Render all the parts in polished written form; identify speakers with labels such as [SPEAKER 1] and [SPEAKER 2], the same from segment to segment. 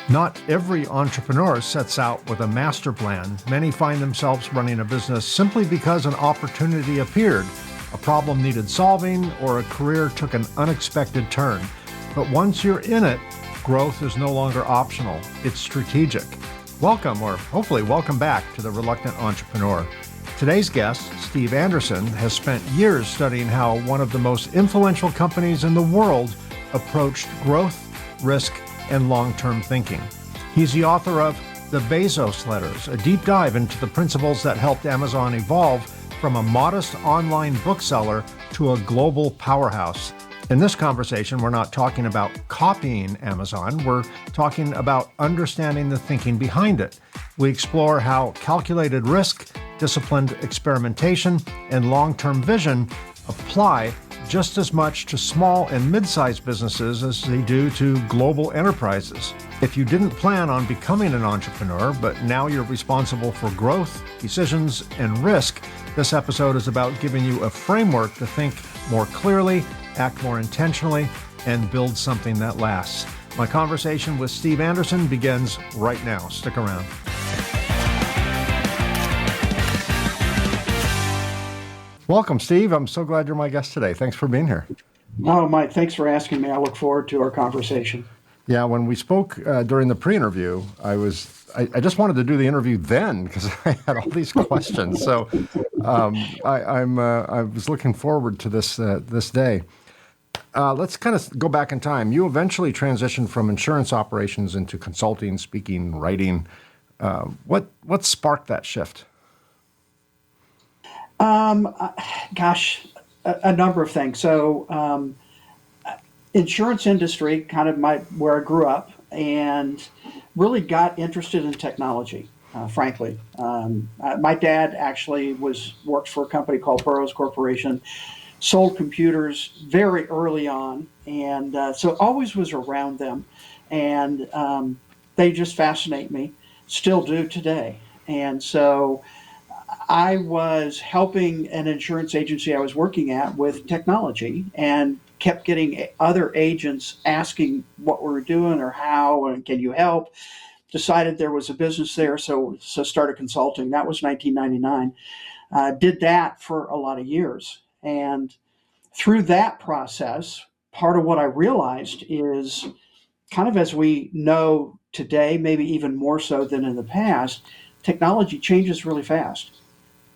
[SPEAKER 1] Not every entrepreneur sets out with a master plan. Many find themselves running a business simply because an opportunity appeared, a problem needed solving, or a career took an unexpected turn. But once you're in it, growth is no longer optional. It's strategic. Welcome, or hopefully welcome back to The Reluctant Entrepreneur. Today's guest, Steve Anderson, has spent years studying how one of the most influential companies in the world approached growth, risk, and long-term thinking. He's the author of The Bezos Letters, a deep dive into the principles that helped Amazon evolve from a modest online bookseller to a global powerhouse. In this conversation, we're not talking about copying Amazon, we're talking about understanding the thinking behind it. We explore how calculated risk, disciplined experimentation, and long-term vision apply just as much to small and mid-sized businesses as they do to global enterprises. If you didn't plan on becoming an entrepreneur, but now you're responsible for growth, decisions, and risk, this episode is about giving you a framework to think more clearly, act more intentionally, and build something that lasts. My conversation with Steve Anderson begins right now. Stick around. Welcome, Steve. I'm so glad you're my guest today. Thanks for being here.
[SPEAKER 2] Oh, Mike, thanks for asking me. I look forward to our conversation.
[SPEAKER 1] Yeah, when we spoke during the pre-interview, I just wanted to do the interview then because I had all these questions. So I was looking forward to this day. Let's kind of go back in time. You eventually transitioned from insurance operations into consulting, speaking, writing. What sparked that shift?
[SPEAKER 2] A number of things. So, insurance industry, kind of where I grew up, and really got interested in technology. Frankly, my dad actually worked for a company called Burroughs Corporation, sold computers very early on, and so always was around them, and they just fascinate me, still do today, and so. I was helping an insurance agency I was working at with technology and kept getting other agents asking what we were doing or how and can you help. Decided there was a business there, so started consulting. That was 1999. Did that for a lot of years. And through that process, part of what I realized is kind of as we know today, maybe even more so than in the past, technology changes really fast.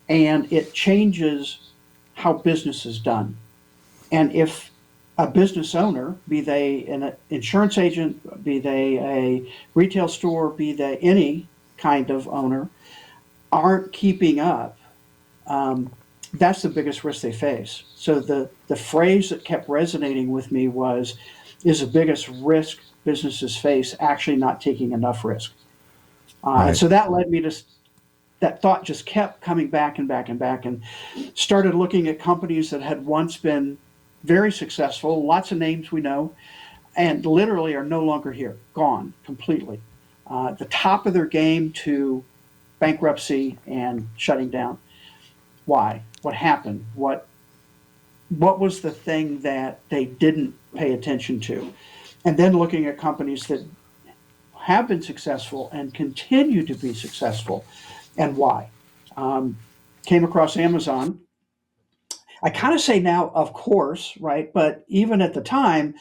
[SPEAKER 2] And it changes how business is done. And if a business owner, be they an insurance agent, be they a retail store, be they any kind of owner, aren't keeping up, that's the biggest risk they face. So the phrase that kept resonating with me is the biggest risk businesses face actually not taking enough risk.
[SPEAKER 1] Right.
[SPEAKER 2] And so that led me to that thought just kept coming back and back and back, and started looking at companies that had once been very successful, lots of names we know, and literally are no longer here, gone completely. The top of their game to bankruptcy and shutting down. Why? What happened? What was the thing that they didn't pay attention to? And then looking at companies that have been successful and continue to be successful and why. Came across Amazon. I kind of say now, of course, right? But even at the time,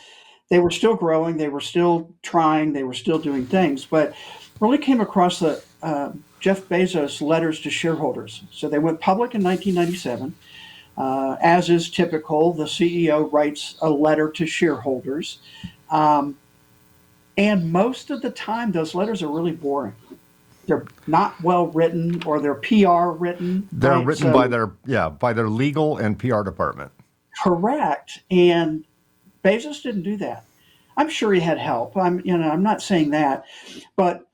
[SPEAKER 2] they were still growing, they were still trying, they were still doing things, but really came across the Jeff Bezos letters to shareholders. So they went public in 1997. As is typical, the CEO writes a letter to shareholders. And most of the time, those letters are really boring. They're not well written, or they're PR written.
[SPEAKER 1] They're
[SPEAKER 2] right?
[SPEAKER 1] written by their legal and PR department.
[SPEAKER 2] Correct. And Bezos didn't do that. I'm sure he had help. I'm not saying that, but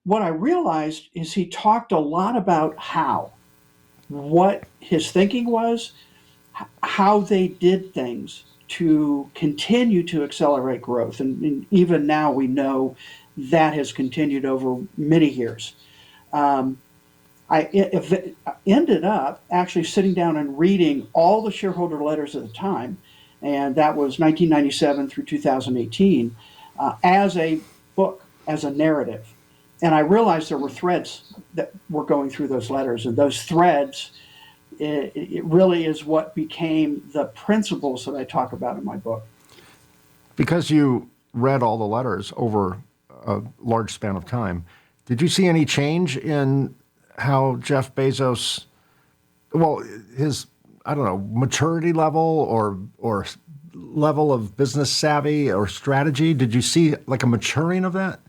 [SPEAKER 2] what I realized is he talked a lot about what his thinking was, how they did things to continue to accelerate growth. And even now we know that has continued over many years. I ended up actually sitting down and reading all the shareholder letters at the time, and that was 1997 through 2018, as a book, as a narrative. And I realized there were threads that were going through those letters, and those threads, it really is what became the principles that I talk about in my book.
[SPEAKER 1] Because you read all the letters over a large span of time, did you see any change in how Jeff Bezos, well, his, I don't know, maturity level or level of business savvy or strategy? Did you see like a maturing of that?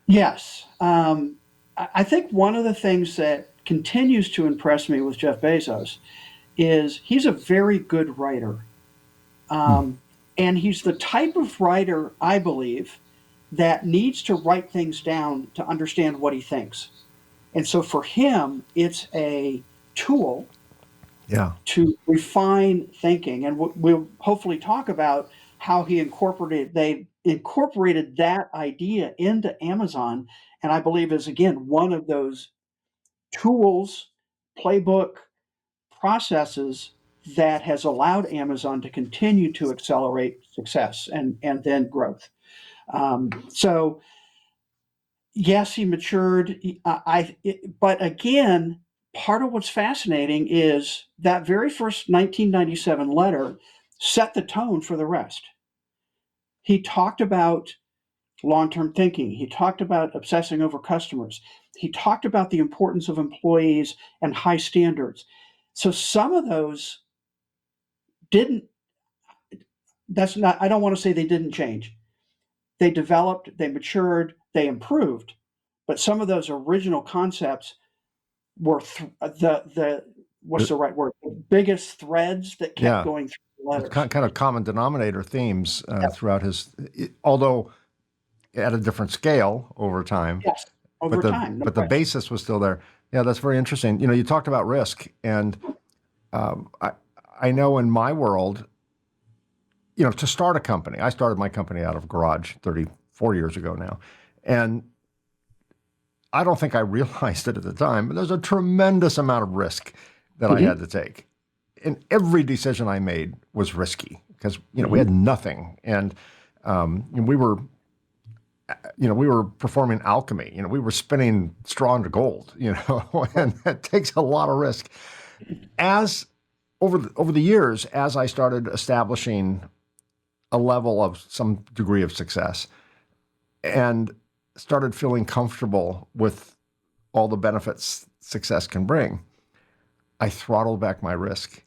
[SPEAKER 2] Yes. I think one of the things that continues to impress me with Jeff Bezos is he's a very good writer. Um, and he's the type of writer, I believe, that needs to write things down to understand what he thinks. And so for him, it's a tool
[SPEAKER 1] Yeah.
[SPEAKER 2] to refine thinking. And we'll hopefully talk about how they incorporated that idea into Amazon. And I believe is again one of those tools, playbook processes that has allowed Amazon to continue to accelerate success and then growth. So yes, he matured. But again, part of what's fascinating is that very first 1997 letter set the tone for the rest. He talked about long-term thinking. He talked about obsessing over customers. He talked about the importance of employees and high standards. So some of those didn't. That's not. I don't want to say they didn't change. They developed. They matured. They improved. But some of those original concepts were the what's the right word? The biggest threads that kept
[SPEAKER 1] Yeah.
[SPEAKER 2] going through the
[SPEAKER 1] It's
[SPEAKER 2] letters.
[SPEAKER 1] kind of common denominator themes
[SPEAKER 2] Yep.
[SPEAKER 1] throughout although at a different scale over time,
[SPEAKER 2] Yes,
[SPEAKER 1] but
[SPEAKER 2] over time, no
[SPEAKER 1] the
[SPEAKER 2] question.
[SPEAKER 1] basis was still there. Yeah, that's very interesting. You know, you talked about risk, and um, I I know in my world, you know, to start a company, I started my company out of a garage 34 years ago now, and I don't think I realized it at the time, but there's a tremendous amount of risk that I had
[SPEAKER 2] Hmm.
[SPEAKER 1] to take. And every decision I made was risky because, you know, we
[SPEAKER 2] Hmm.
[SPEAKER 1] had nothing. And we were, you know, we were performing alchemy. You know, we were spinning straw into gold, you know, and that takes a lot of risk. As over the years, as I started establishing a level of some degree of success and started feeling comfortable with all the benefits success can bring, I throttled back my risk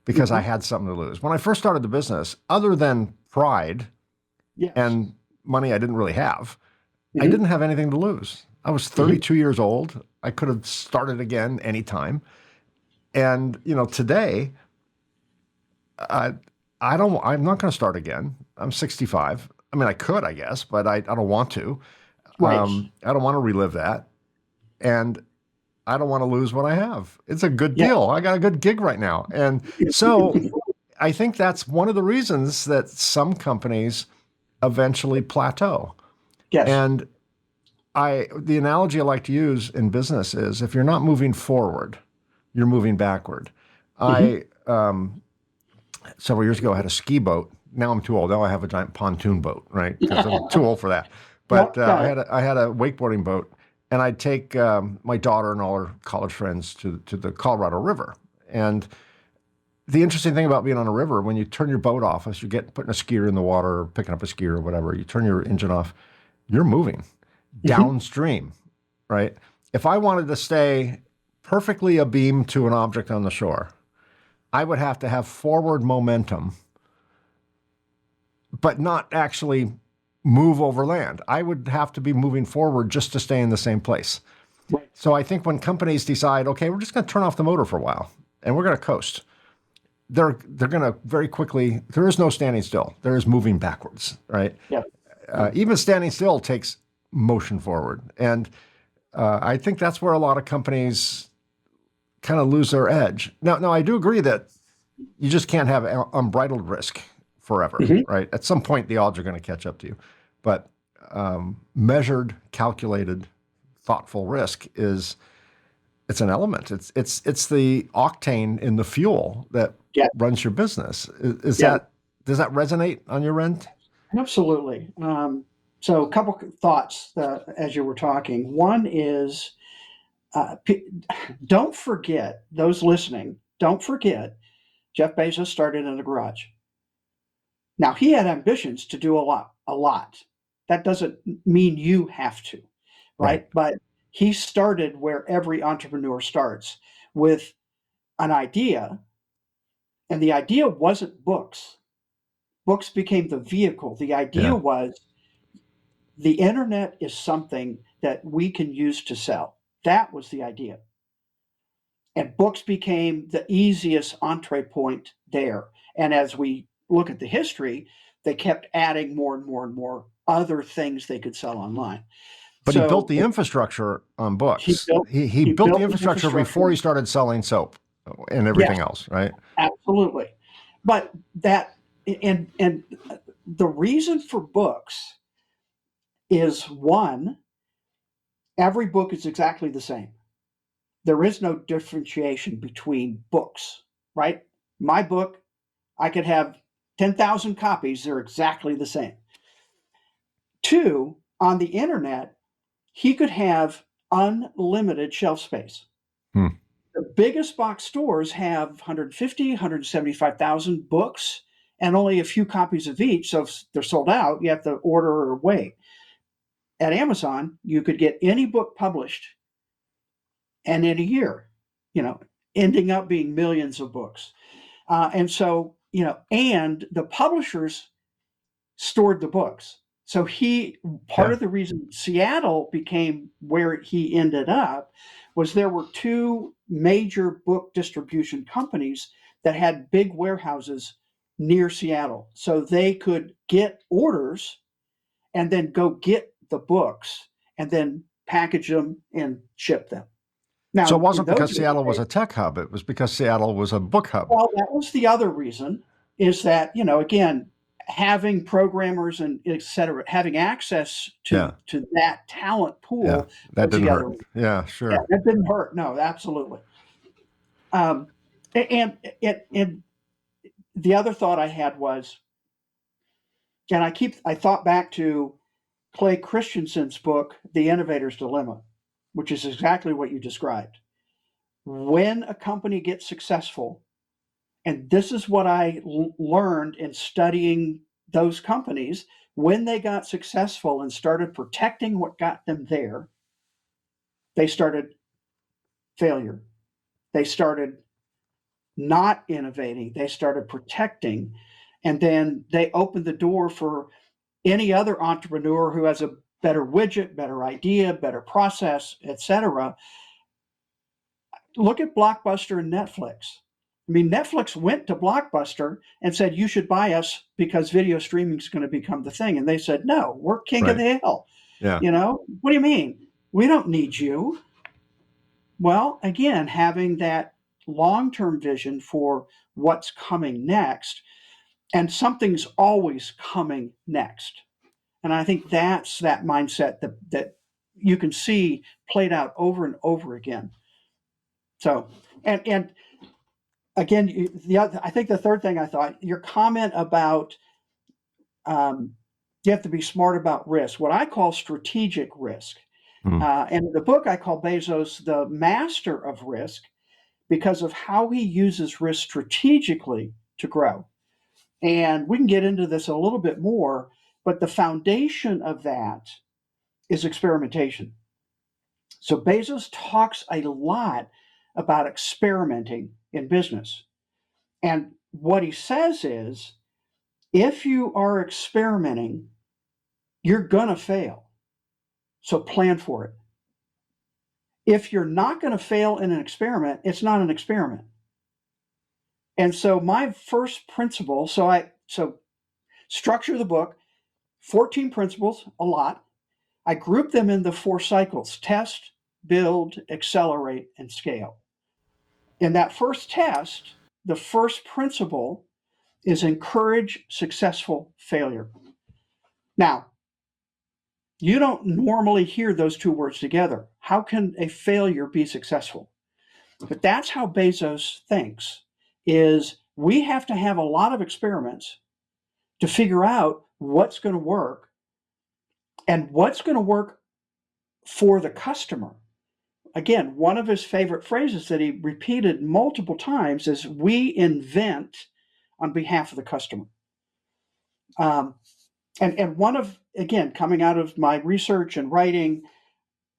[SPEAKER 1] because I
[SPEAKER 2] Hmm.
[SPEAKER 1] had something to lose. When I first started the business, other than pride
[SPEAKER 2] Yes.
[SPEAKER 1] and money I didn't really have, I
[SPEAKER 2] Hmm.
[SPEAKER 1] didn't have anything to lose. I was
[SPEAKER 2] Hmm.
[SPEAKER 1] 32 years old. I could have started again anytime. And, you know, today, I, I'm not going to start again. I'm 65. I mean, I could, I guess, but I don't want to.
[SPEAKER 2] Right.
[SPEAKER 1] I don't want to relive that. And I don't want to lose what I have. It's a good
[SPEAKER 2] Yeah.
[SPEAKER 1] deal. I got a good gig right now. And so I think that's one of the reasons that some companies eventually plateau.
[SPEAKER 2] Yes.
[SPEAKER 1] And the analogy I like to use in business is if you're not moving forward, you're moving backward.
[SPEAKER 2] Hmm.
[SPEAKER 1] I Several years ago I had a ski boat. Now I'm too old. Now I have a giant pontoon boat, right? Because I'm too old for that. But
[SPEAKER 2] Yep. Got it.
[SPEAKER 1] I had a wakeboarding boat, and I'd take my daughter and all her college friends to the Colorado River. And the interesting thing about being on a river, when you turn your boat off, as you get putting a skier in the water or picking up a skier or whatever, you turn your engine off, you're moving
[SPEAKER 2] Hmm.
[SPEAKER 1] downstream, right? If I wanted to stay perfectly abeam to an object on the shore, I would have to have forward momentum, but not actually move over land. I would have to be moving forward just to stay in the same place.
[SPEAKER 2] Right.
[SPEAKER 1] So I think when companies decide, okay, we're just going to turn off the motor for a while and we're going to coast, they're going to very quickly. There is no standing still. There is moving backwards, right?
[SPEAKER 2] Yep. Yep.
[SPEAKER 1] Even standing still takes motion forward, and I think that's where a lot of companies kind of lose their edge. Now I do agree that you just can't have unbridled risk forever,
[SPEAKER 2] Hmm.
[SPEAKER 1] right? At some point, the odds are going to catch up to you, but measured, calculated, thoughtful risk is it's an element. It's the octane in the fuel that
[SPEAKER 2] Yeah.
[SPEAKER 1] runs your business. Is
[SPEAKER 2] Yeah.
[SPEAKER 1] that does that resonate on your end?
[SPEAKER 2] Absolutely. So, a couple thoughts as you were talking. One is, uh, don't forget, those listening, don't forget Jeff Bezos started in a garage. Now, he had ambitions to do a lot, a lot. That doesn't mean you have to,
[SPEAKER 1] Right.
[SPEAKER 2] right? But he started where every entrepreneur starts, with an idea, and the idea wasn't books. Books became the vehicle. The idea
[SPEAKER 1] Yeah.
[SPEAKER 2] was the internet is something that we can use to sell. That was the idea. And books became the easiest entree point there. And as we look at the history, they kept adding more and more and more other things they could sell online.
[SPEAKER 1] But he built
[SPEAKER 2] So
[SPEAKER 1] the infrastructure on
[SPEAKER 2] he
[SPEAKER 1] books.
[SPEAKER 2] built
[SPEAKER 1] He
[SPEAKER 2] he
[SPEAKER 1] built the
[SPEAKER 2] built the
[SPEAKER 1] infrastructure
[SPEAKER 2] infrastructure.
[SPEAKER 1] before he started selling soap and
[SPEAKER 2] Yes,
[SPEAKER 1] everything else, right?
[SPEAKER 2] absolutely. But that and the reason for books is one, every book is exactly the same. There is no differentiation between books, right? My book, I could have 10,000 copies, they're exactly the same. Two, on the internet, he could have unlimited shelf space.
[SPEAKER 1] Hmm.
[SPEAKER 2] The biggest box stores have 150, 175,000 books and only a few copies of each. So if they're sold out, you have to order or wait. At Amazon, you could get any book published and in a year, you know, ending up being millions of books. And so, and the publishers stored the books. So part
[SPEAKER 1] Yeah.
[SPEAKER 2] of the reason Seattle became where he ended up was there were two major book distribution companies that had big warehouses near Seattle. So they could get orders and then go get the books and then package them and ship them.
[SPEAKER 1] So it
[SPEAKER 2] Now, in
[SPEAKER 1] wasn't
[SPEAKER 2] those
[SPEAKER 1] because
[SPEAKER 2] early
[SPEAKER 1] Seattle was
[SPEAKER 2] days,
[SPEAKER 1] a tech hub. It was because Seattle was a book hub.
[SPEAKER 2] well, that was the other reason is that, again, having programmers and et cetera, having access to
[SPEAKER 1] Yeah.
[SPEAKER 2] that talent
[SPEAKER 1] Yeah.
[SPEAKER 2] pool
[SPEAKER 1] That
[SPEAKER 2] was
[SPEAKER 1] didn't
[SPEAKER 2] the other
[SPEAKER 1] hurt.
[SPEAKER 2] reason.
[SPEAKER 1] Yeah,
[SPEAKER 2] Yeah,
[SPEAKER 1] sure.
[SPEAKER 2] that didn't hurt. No, absolutely. Um, and the other thought I had was, and I thought back to Clay Christensen's book, The Innovator's Dilemma, which is exactly what you described. When a company gets successful, and this is what I learned in studying those companies, when they got successful and started protecting what got them there, they started failure. They started not innovating, they started protecting, and then they opened the door for any other entrepreneur who has a better widget, better idea, better process, etc. Look at Blockbuster and Netflix. I mean, Netflix went to Blockbuster and said, you should buy us because video streaming is going to become the thing. And they said, no, we're king of
[SPEAKER 1] Right.
[SPEAKER 2] the hill.
[SPEAKER 1] Yeah.
[SPEAKER 2] What do you mean? We don't need you. Well, again, having that long term vision for what's coming next, and something's always coming next. And I think that's that mindset that you can see played out over and over again. So, and again, I think the third thing I thought, your comment about you have to be smart about risk, what I call strategic risk.
[SPEAKER 1] Hmm.
[SPEAKER 2] And in the book, I call Bezos the master of risk because of how he uses risk strategically to grow. And we can get into this a little bit more, but the foundation of that is experimentation. So Bezos talks a lot about experimenting in business. And what he says is if you are experimenting, you're going to fail. So plan for it. If you're not going to fail in an experiment, it's not an experiment. And so my first principle, so structure the book, 14 principles, a lot. I group them into four cycles: test, build, accelerate, and scale. In that first test, the first principle is encourage successful failure. Now, you don't normally hear those two words together. How can a failure be successful? But that's how Bezos thinks is we have to have a lot of experiments to figure out what's going to work and what's going to work for the customer. Again, one of his favorite phrases that he repeated multiple times is, "We invent on behalf of the customer." Um, and one of, again, coming out of my research and writing,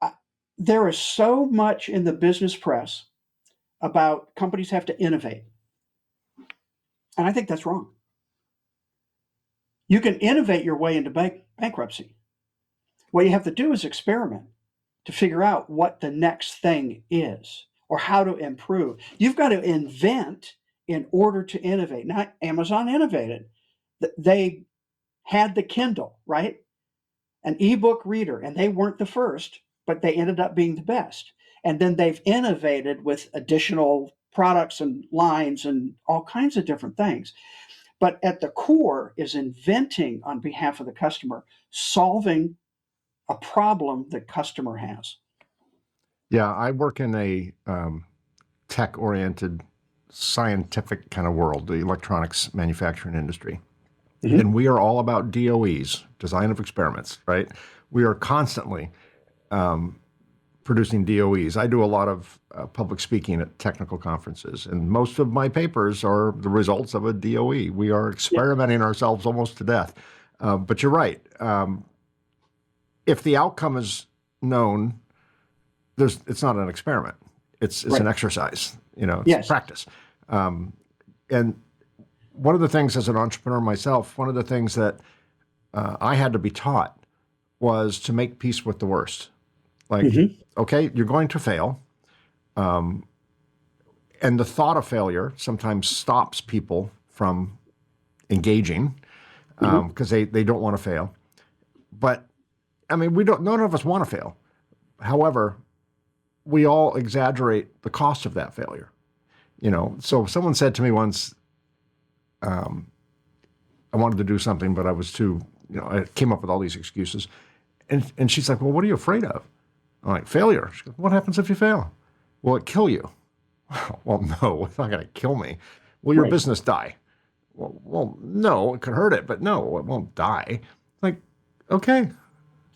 [SPEAKER 2] uh, there is so much in the business press about companies have to innovate, and I think that's wrong. You can innovate your way into bankruptcy. What you have to do is experiment to figure out what the next thing is or how to improve. You've got to invent in order to innovate. Now, Amazon innovated. They had the Kindle, right? An ebook reader, and they weren't the first, but they ended up being the best. And then they've innovated with additional products and lines and all kinds of different things. But at the core is inventing on behalf of the customer, solving a problem the customer has.
[SPEAKER 1] Yeah, I work in a tech-oriented, scientific kind of world, the electronics manufacturing industry.
[SPEAKER 2] Mm-hmm.
[SPEAKER 1] And we are all about DOEs, design of experiments, right? We are constantly producing DOEs. I do a lot of public speaking at technical conferences, and most of my papers are the results of a DOE. We are
[SPEAKER 2] Yeah,
[SPEAKER 1] experimenting ourselves almost to death. But you're right. If the outcome is known, it's not an experiment. It's an
[SPEAKER 2] right.
[SPEAKER 1] exercise. It's
[SPEAKER 2] Yes.
[SPEAKER 1] practice. And one of the things, as an entrepreneur myself, one of the things that I had to be taught was to make peace with the worst. Like,
[SPEAKER 2] Mm-hmm.
[SPEAKER 1] okay, you're going to fail. And the thought of failure sometimes stops people from engaging
[SPEAKER 2] Mm-hmm.
[SPEAKER 1] because they don't want to fail. But I mean, none of us want to fail. However, we all exaggerate the cost of that failure. So someone said to me once, I wanted to do something, but I was too, I came up with all these excuses. And she's like, well, what are you afraid of? I'm like, failure. She goes, what happens if you fail? Will it kill you? Well, no, it's not going to kill me. Will your
[SPEAKER 2] Right.
[SPEAKER 1] business die? Well, no, it could hurt it, but no, it won't die. Like, okay,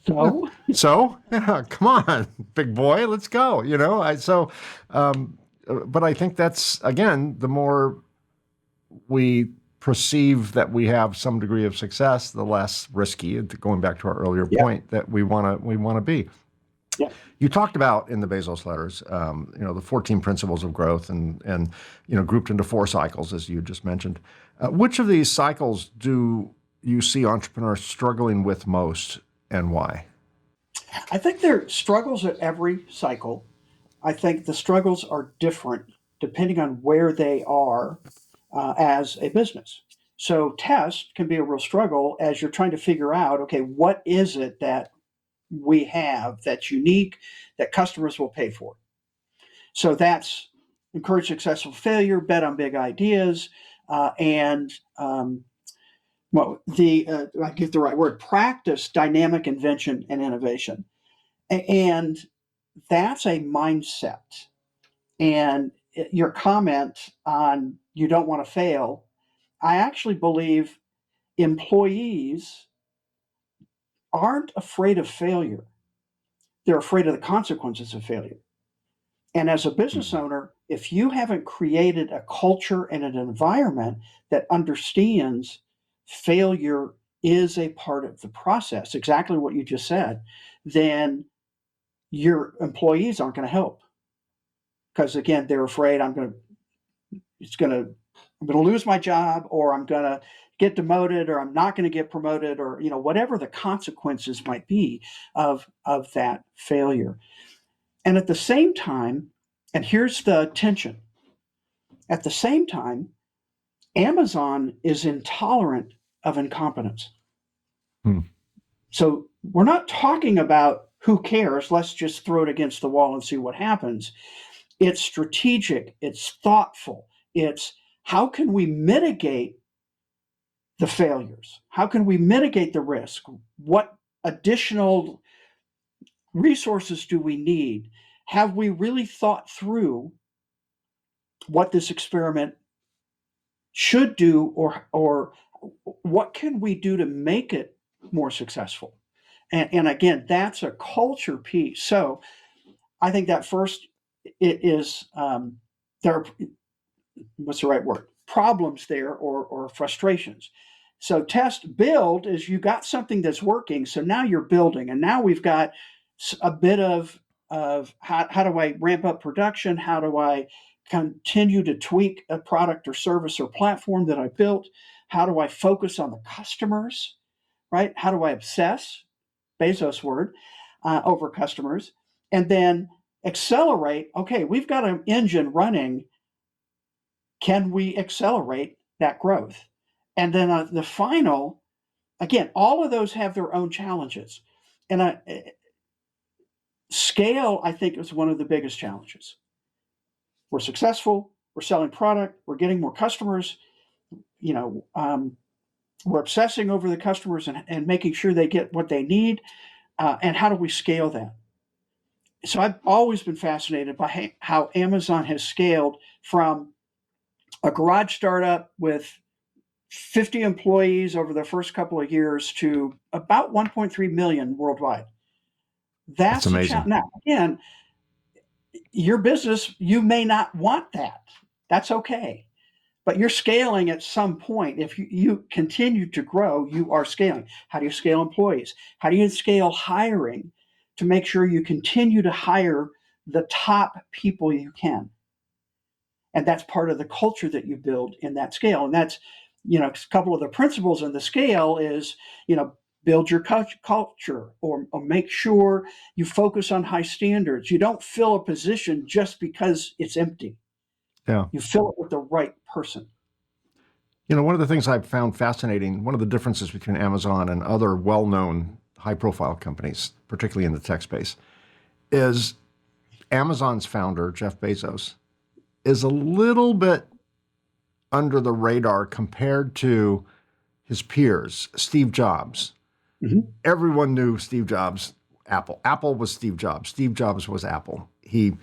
[SPEAKER 2] So,
[SPEAKER 1] so yeah, come on, big boy, let's go. But I think that's, again, the more we perceive that we have some degree of success, the less risky, going back to our earlier
[SPEAKER 2] yeah,
[SPEAKER 1] point, that we want to be.
[SPEAKER 2] yeah.
[SPEAKER 1] You talked about in the Bezos letters, the 14 principles of growth, and grouped into 4 cycles, as you just mentioned. Which of these cycles do you see entrepreneurs struggling with most, and why?
[SPEAKER 2] I think there are struggles at every cycle. I think the struggles are different depending on where they are as a business. So, test can be a real struggle as you're trying to figure out, okay, what is it that we have that's unique that customers will pay for? So, that's encourage successful failure, bet on big ideas, and well, I get the right word, practice dynamic invention and innovation. And that's a mindset. And your comment on you don't want to fail, I actually believe employees aren't afraid of failure. They're afraid of the consequences of failure. And as a business
[SPEAKER 1] Hmm.
[SPEAKER 2] owner, if you haven't created a culture and an environment that understands failure is a part of the process, exactly what you just said, then your employees aren't going to help because again they're afraid it's going to I'm going to lose my job, or I'm going to get demoted, or I'm not going to get promoted, or whatever the consequences might be of that failure. And at the same time, and here's the tension, at the same time, Amazon is intolerant of incompetence.
[SPEAKER 1] Hmm.
[SPEAKER 2] So we're not talking about who cares, let's just throw it against the wall and see what happens. It's strategic, it's thoughtful, it's how can we mitigate the failures? How can we mitigate the risk? What additional resources do we need? Have we really thought through what this experiment should do, or what can we do to make it more successful? And again, that's a culture piece. So I think that first it is there are, what's the right word, problems there, or frustrations. So test build is you got something that's working, so now you're building, and now we've got a bit of how do I ramp up production, how do I continue to tweak a product or service or platform that I built, how do I focus on the customers, right, how do I obsess, Bezos word, over customers, and then accelerate. Okay, we've got an engine running, can we accelerate that growth? And then the final, again, all of those have their own challenges. And scale, I think, is one of the biggest challenges. We're successful, we're selling product, we're getting more customers, you know, we're obsessing over the customers and making sure they get what they need. And how do we scale that? So I've always been fascinated by how Amazon has scaled from a garage startup with 50 employees over the first couple of years to about 1.3 million worldwide.
[SPEAKER 1] That's
[SPEAKER 2] That's a challenge.
[SPEAKER 1] amazing.
[SPEAKER 2] Now, again, your business, you may not want that. That's okay. But you're scaling at some point. If you continue to grow, you are scaling. How do you scale employees? How do you scale hiring to make sure you continue to hire the top people you can? And that's part of the culture that you build in that scale. And that's, a couple of the principles in the scale is, build your culture, or make sure you focus on high standards. You don't fill a position just because it's empty.
[SPEAKER 1] Yeah.
[SPEAKER 2] You fill it with the right person.
[SPEAKER 1] One of the things I've found fascinating, one of the differences between Amazon and other well-known high-profile companies, particularly in the tech space, is Amazon's founder, Jeff Bezos, is a little bit under the radar compared to his peers, Steve Jobs.
[SPEAKER 2] Mm-hmm.
[SPEAKER 1] Everyone knew Steve Jobs, Apple. Apple was Steve Jobs. Steve Jobs was Apple. He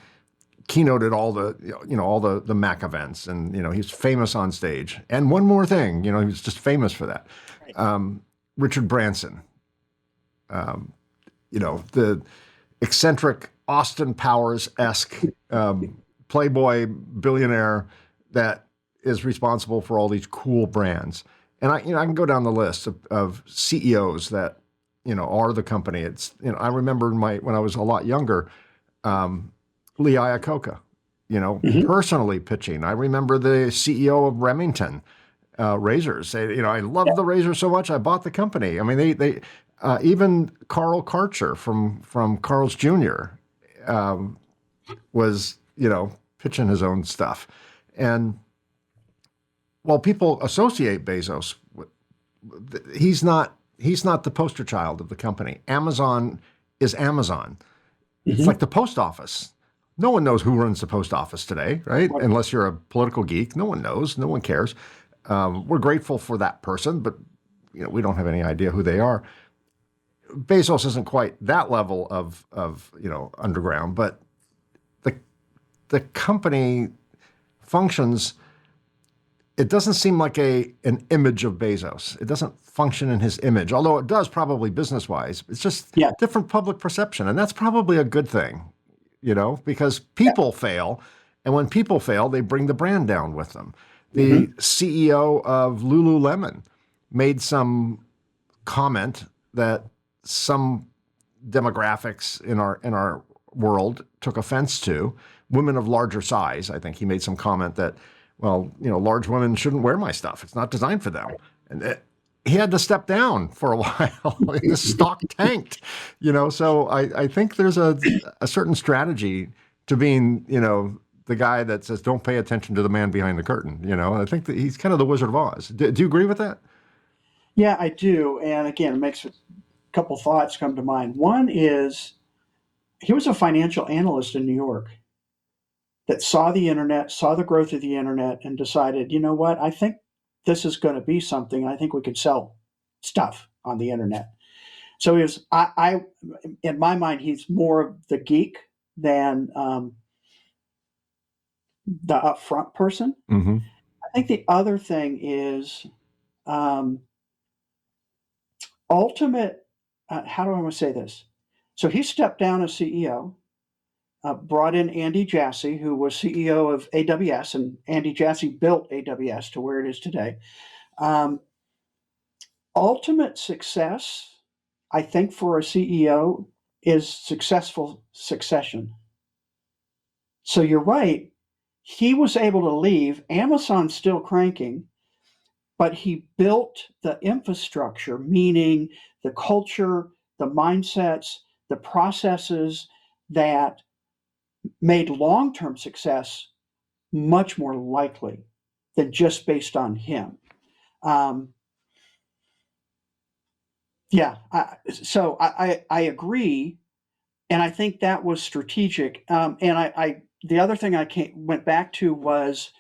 [SPEAKER 1] keynoted all the Mac events, and he's famous on stage. And one more thing, he was just famous for that.
[SPEAKER 2] Right.
[SPEAKER 1] Richard Branson, the eccentric Austin Powers-esque Playboy billionaire that is responsible for all these cool brands. And I can go down the list of CEOs that are the company. It's I remember when I was a lot younger, Lee Iacocca,
[SPEAKER 2] Mm-hmm.
[SPEAKER 1] personally pitching. I remember the CEO of Remington razors say, I love the razor so much I bought the company. I mean, they even Carl Karcher from Carl's Jr. Was pitching his own stuff, and while people associate Bezos with, he's not the poster child of the company. Amazon is Amazon. It's
[SPEAKER 2] Mm-hmm.
[SPEAKER 1] like the post office. No one knows who runs the post office today, right?
[SPEAKER 2] Right.
[SPEAKER 1] Unless you're a political geek. No one knows. No one cares. We're grateful for that person, but we don't have any idea who they are. Bezos isn't quite that level of underground, but the the company functions. It doesn't seem like an image of Bezos. It doesn't function in his image, although it does probably business wise. It's just
[SPEAKER 2] Yeah.
[SPEAKER 1] different public perception, and that's probably a good thing, because
[SPEAKER 2] Yeah.
[SPEAKER 1] people fail, and when people fail, they bring the brand down with them. The
[SPEAKER 2] Mm-hmm.
[SPEAKER 1] CEO of Lululemon made some comment that some demographics in our world took offense to. Women of larger size, I think he made some comment that, well, large women shouldn't wear my stuff. It's not designed for them. And he had to step down for a while. His stock tanked, So I think there's a certain strategy to being, the guy that says, don't pay attention to the man behind the curtain. I think that he's kind of the Wizard of Oz. Do you agree with that?
[SPEAKER 2] Yeah, I do. And again, it makes a couple thoughts come to mind. One is he was a financial analyst in New York that saw the internet, saw the growth of the internet, and decided, you know what, I think this is going to be something. I think we could sell stuff on the internet. So he was, in my mind, he's more of the geek than the upfront person.
[SPEAKER 1] Mm-hmm.
[SPEAKER 2] I think the other thing is um, ultimate. how do I want to say this? So he stepped down as CEO, brought in Andy Jassy, who was CEO of AWS, and Andy Jassy built AWS to where it is today. Um, Ultimate success, I think, for a CEO is successful succession. So you're right. He was able to leave. Amazon's still cranking, but he built the infrastructure, meaning the culture, the mindsets, the processes that made long term success much more likely than just based on him. Um, yeah, I agree, and I think that was strategic. And the other thing went back to was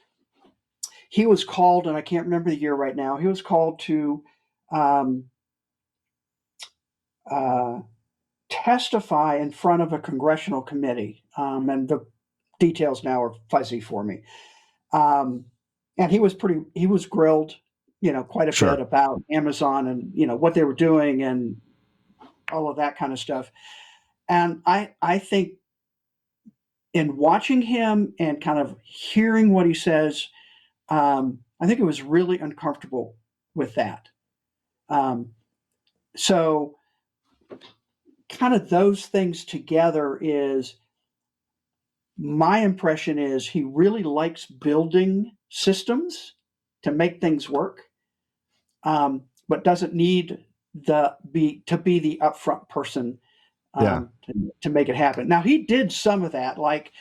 [SPEAKER 2] he was called, and I can't remember the year right now. He was called to um, uh, testify in front of a congressional committee, and the details now are fuzzy for me. Um, and he was grilled, quite a bit
[SPEAKER 1] Sure.
[SPEAKER 2] about Amazon and what they were doing and all of that kind of stuff. And I think in watching him and kind of hearing what he says, I think it was really uncomfortable with that. Um, so kind of those things together is my impression is he really likes building systems to make things work, but doesn't need to be the upfront person
[SPEAKER 1] Yeah.
[SPEAKER 2] to make it happen. Now he did some of that, like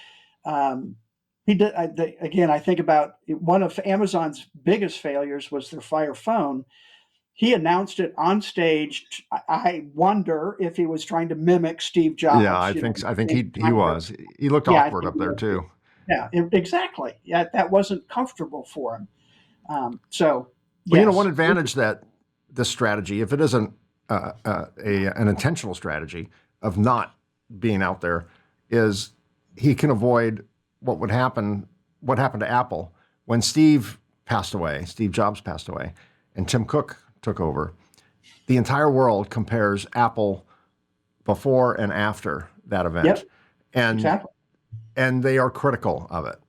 [SPEAKER 2] um, he did. Again, I think about one of Amazon's biggest failures was their Fire Phone. He announced it on stage. I wonder if he was trying to mimic Steve
[SPEAKER 1] Yeah,
[SPEAKER 2] Jobs.
[SPEAKER 1] I think I think
[SPEAKER 2] Same
[SPEAKER 1] he
[SPEAKER 2] kind of,
[SPEAKER 1] was. He looked
[SPEAKER 2] yeah, I
[SPEAKER 1] awkward
[SPEAKER 2] think
[SPEAKER 1] up
[SPEAKER 2] he
[SPEAKER 1] there
[SPEAKER 2] was too.
[SPEAKER 1] too.
[SPEAKER 2] Yeah, exactly. Yeah, that wasn't comfortable for him. So
[SPEAKER 1] Well, one
[SPEAKER 2] yes,
[SPEAKER 1] advantage that this strategy, if it isn't an intentional strategy of not being out there, is he can avoid what happened to Apple when Steve Jobs passed away, and Tim Cook took over. The entire world compares Apple before and after that event,
[SPEAKER 2] yep,
[SPEAKER 1] and
[SPEAKER 2] exactly.
[SPEAKER 1] and they are critical of it.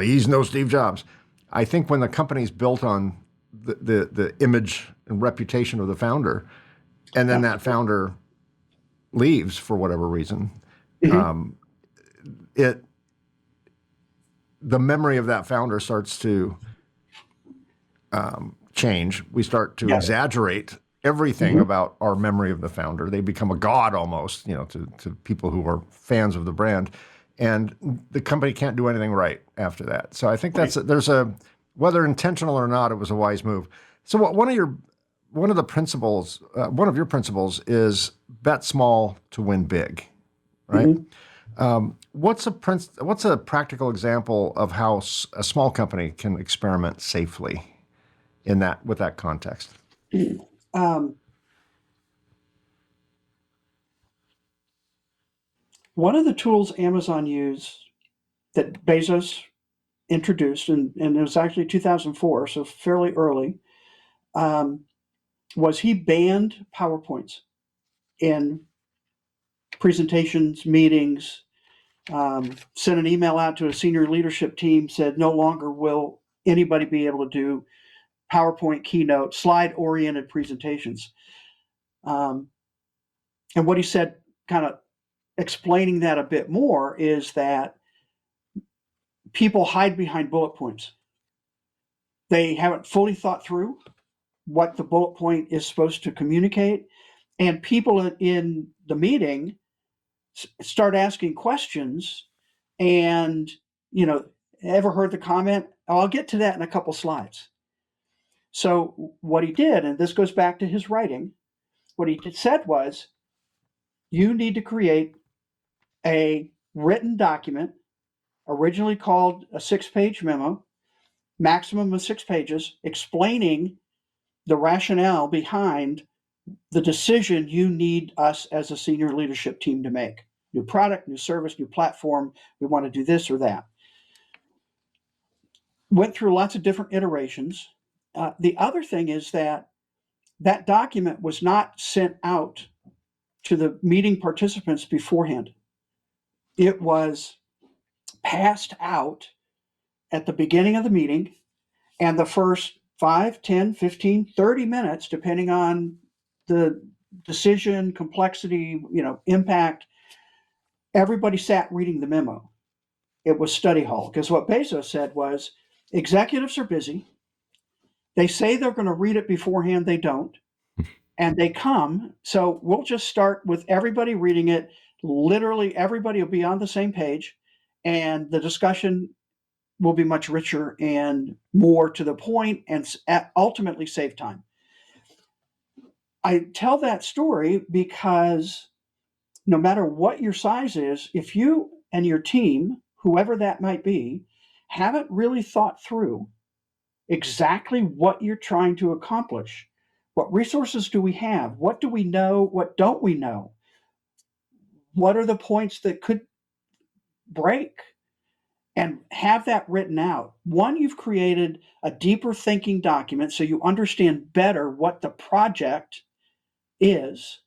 [SPEAKER 1] He's no Steve Jobs. I think when the company's built on the image and reputation of the founder, and then
[SPEAKER 2] Yep.
[SPEAKER 1] that founder leaves for whatever reason,
[SPEAKER 2] Hmm.
[SPEAKER 1] it the memory of that founder starts to change. We start to
[SPEAKER 2] Yes.
[SPEAKER 1] exaggerate everything
[SPEAKER 2] Hmm.
[SPEAKER 1] about our memory of the founder. They become a god almost, to people who are fans of the brand, and the company can't do anything right after that. So I think
[SPEAKER 2] Right.
[SPEAKER 1] there's a whether intentional or not, it was a wise move. So one of the principles, one of your principles is bet small to win big, right?
[SPEAKER 2] Hmm.
[SPEAKER 1] What's a practical example of how a small company can experiment safely in that with that context?
[SPEAKER 2] Um, One of the tools Amazon used that Bezos introduced, and it was actually 2004, so fairly early, um, was he banned PowerPoints in presentations, meetings, sent an email out to a senior leadership team, said no longer will anybody be able to do PowerPoint keynote, slide oriented presentations. Um, and what he said, kind of explaining that a bit more, is that people hide behind bullet points. They haven't fully thought through what the bullet point is supposed to communicate. And people in the meeting start asking questions and, you know, ever heard the comment? Oh, I'll get to that in a couple slides. So what he did, and this goes back to his writing, what he said was, you need to create a written document, originally called a 6-page memo, maximum of 6 pages, explaining the rationale behind the decision you need us as a senior leadership team to make. New product, new service, new platform. We want to do this or that. Went through lots of different iterations. The other thing is that that document was not sent out to the meeting participants beforehand. It was passed out at the beginning of the meeting, and the first 5, 10, 15, 30 minutes, depending on the decision, complexity, impact, everybody sat reading the memo. It was study hall, because what Bezos said was executives are busy. They say they're going to read it beforehand, they don't, and they come. So we'll just start with everybody reading it. Literally, everybody will be on the same page, and the discussion will be much richer and more to the point and ultimately save time. I tell that story because no matter what your size is, if you and your team, whoever that might be, haven't really thought through exactly what you're trying to accomplish, what resources do we have? What do we know? What don't we know? What are the points that could break? And have that written out. One, you've created a deeper thinking document so you understand better what the project is.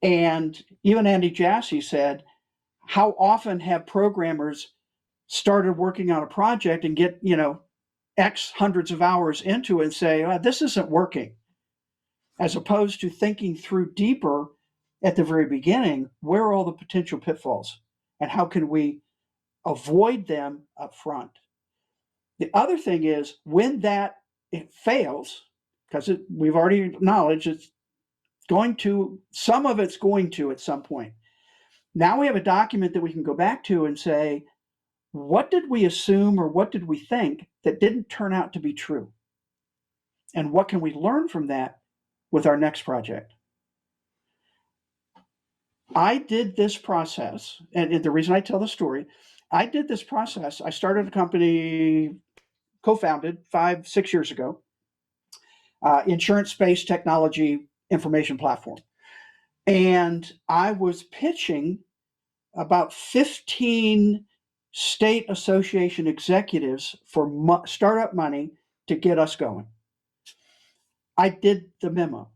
[SPEAKER 2] And even Andy Jassy said, how often have programmers started working on a project and get, X hundreds of hours into it and say, oh, this isn't working, as opposed to thinking through deeper at the very beginning, where are all the potential pitfalls and how can we avoid them up front? The other thing is when that it fails, because we've already acknowledged it's going to, some of it's going to at some point. Now we have a document that we can go back to and say, what did we assume or what did we think that didn't turn out to be true? And what can we learn from that with our next project? I did this process, and the reason I tell the story, I did this process. I started a company, co-founded 5, 6 years ago, insurance-based technology information platform. And I was pitching about 15 state association executives for startup money to get us going. I did the memo.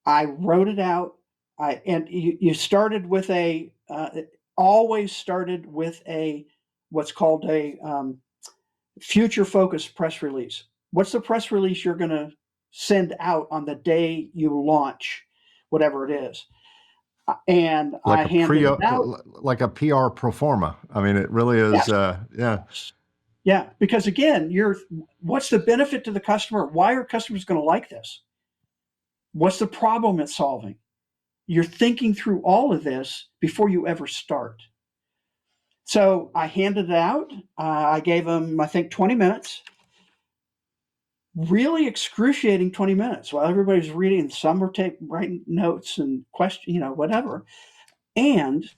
[SPEAKER 2] I wrote it out. And you started with always started with what's called a future focused press release. What's the press release you're going to send out on the day you launch, whatever it is? And I handed it out.
[SPEAKER 1] Like a PR pro forma. I mean, it really is.
[SPEAKER 2] Yes.
[SPEAKER 1] Yeah.
[SPEAKER 2] Yeah. Because again, what's the benefit to the customer? Why are customers going to like this? What's the problem it's solving? You're thinking through all of this before you ever start. So I handed it out. I gave them, I think, 20 minutes. Really excruciating 20 minutes while everybody's reading. Some were writing notes and whatever. And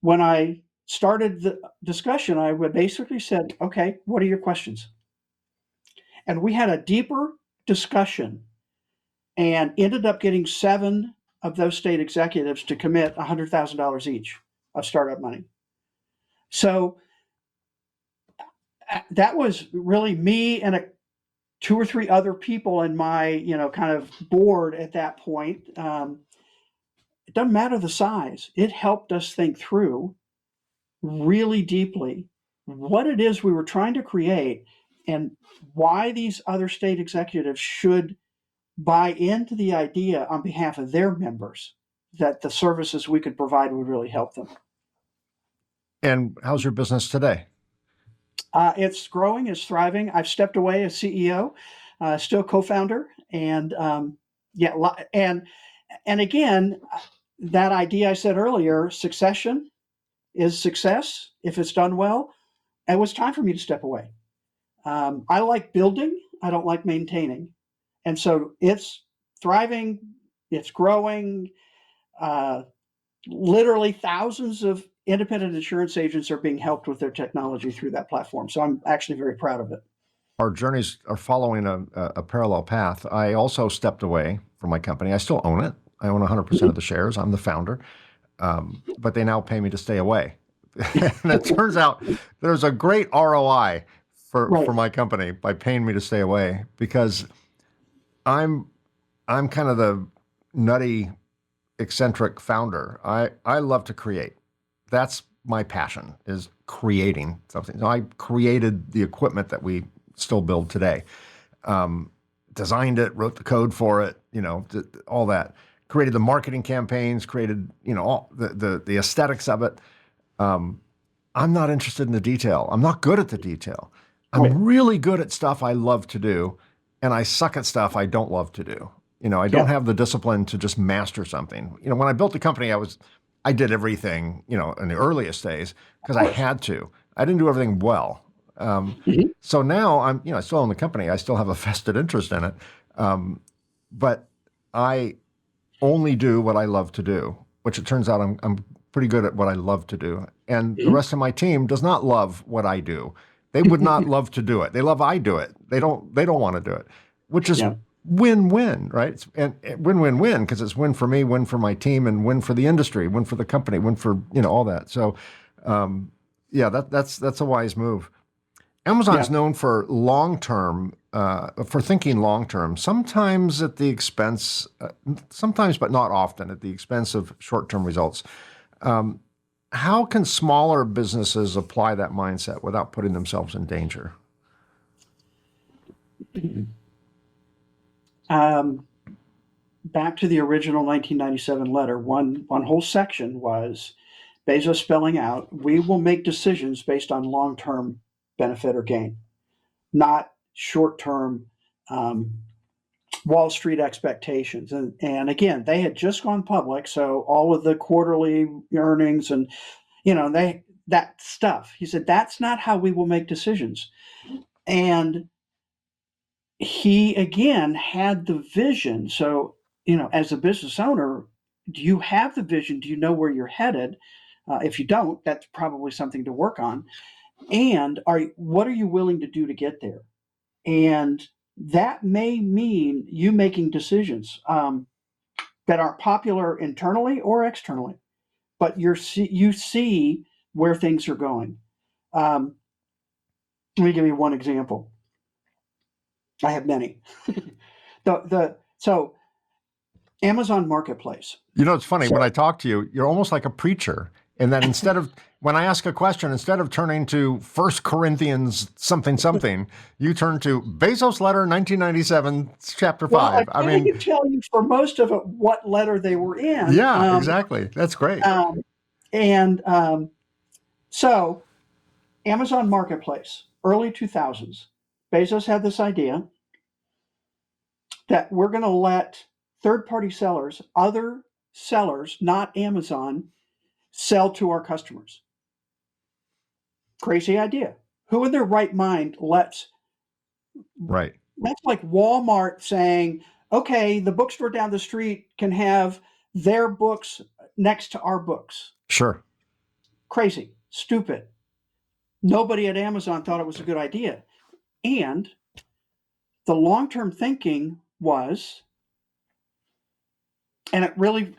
[SPEAKER 2] when I started the discussion, I would basically said, okay, what are your questions? And we had a deeper discussion and ended up getting 7 of those state executives to commit $100,000 each of startup money. So that was really me and 2 or 3 other people in my, kind of board at that point. It doesn't matter the size. It helped us think through really deeply what it is we were trying to create and why these other state executives should buy into the idea on behalf of their members that the services we could provide would really help them.
[SPEAKER 1] And how's your business today?
[SPEAKER 2] It's growing, it's thriving. I've stepped away as CEO, still co-founder, and and again, that idea I said earlier, succession is success if it's done well. It was time for me to step away. I like building, I don't like maintaining, and so it's thriving, it's growing. Literally thousands of independent insurance agents are being helped with their technology through that platform. So I'm actually very proud of it.
[SPEAKER 1] Our journeys are following a parallel path. I also stepped away from my company. I still own it. I own 100% of the shares. I'm the founder. But they now pay me to stay away. And it turns out there's a great ROI for my company by paying me to stay away because I'm kind of nutty, eccentric founder. I love to create. That's my passion, is creating something. So I created the equipment that we still build today. Designed it, wrote the code for it, all that. Created the marketing campaigns, created, all the aesthetics of it. I'm not interested in the detail. I'm not good at the detail.
[SPEAKER 2] Right.
[SPEAKER 1] I'm really good at stuff I love to do, and I suck at stuff I don't love to do. I don't
[SPEAKER 2] Yeah.
[SPEAKER 1] have the discipline to just master something. When I built the company, I did everything, in the earliest days
[SPEAKER 2] Of
[SPEAKER 1] because I
[SPEAKER 2] course.
[SPEAKER 1] had to. I didn't do everything well.
[SPEAKER 2] Mhm.
[SPEAKER 1] So now I still own the company. I still have a vested interest in it. But I only do what I love to do, which it turns out I'm pretty good at what I love to do. And the rest of my team does not love what I do. They would not
[SPEAKER 2] Mhm.
[SPEAKER 1] love to do it. They love I do it. They don't want to do it, which is
[SPEAKER 2] Yeah.
[SPEAKER 1] win-win, right? And win-win-win because it's win for me, win for my team, and win for the industry, win for the company, win for all that. So, yeah, that's a wise move. Amazon's
[SPEAKER 2] Yeah.
[SPEAKER 1] known for long term, for thinking long term, sometimes at the expense, sometimes but not often, at the expense of short term results. How can smaller businesses apply that mindset without putting themselves in danger?
[SPEAKER 2] Um, Back to the original 1997 letter, one whole section was Bezos spelling out, we will make decisions based on long term benefit or gain, not short term um, Wall Street expectations. And again, they had just gone public, so all of the quarterly earnings and they that stuff. He said that's not how we will make decisions. And he again had the vision. So as a business owner, do you have the vision? Do you know where you're headed? If you don't, that's probably something to work on. And what are you willing to do to get there? And that may mean you making decisions that aren't popular internally or externally, but you see where things are going. Um, Let me give you one example. I have many. So Amazon Marketplace.
[SPEAKER 1] It's funny when
[SPEAKER 2] So
[SPEAKER 1] I talk to you, you're almost like a preacher. And that when I ask a question, instead of turning to First Corinthians something something, you turn to Bezos letter 1997, chapter
[SPEAKER 2] well, I
[SPEAKER 1] 5. I
[SPEAKER 2] can't
[SPEAKER 1] mean,
[SPEAKER 2] even tell you for most of it what letter they were in.
[SPEAKER 1] yeah, exactly. That's great.
[SPEAKER 2] Um, and so Amazon Marketplace, early 2000s, Bezos had this idea that we're going to let third party sellers, other sellers, not Amazon, sell to our customers. Crazy idea. Who in their right mind lets
[SPEAKER 1] Right.
[SPEAKER 2] that's like Walmart saying, okay, the bookstore down the street can have their books next to our books.
[SPEAKER 1] Sure.
[SPEAKER 2] Crazy, stupid. Nobody at Amazon thought it was a good idea. And the long term thinking was, and it really,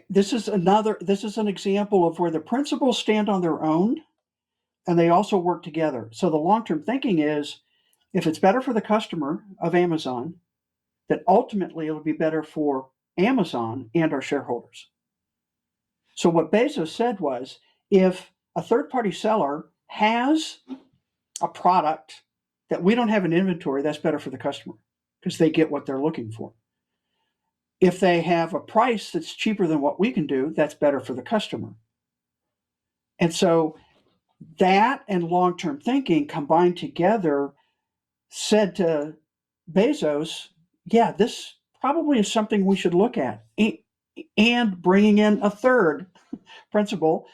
[SPEAKER 2] this is an example of where the principles stand on their own and they also work together. So the long term thinking is if it's better for the customer of Amazon, that ultimately it'll be better for Amazon and our shareholders. So what Bezos said was if a third party seller has a product that we don't have in inventory, that's better for the customer because they get what they're looking for. If they have a price that's cheaper than what we can do, that's better for the customer. And so that and long term thinking combined together said to Bezos, yeah, this probably is something we should look at. And bringing in a third principle,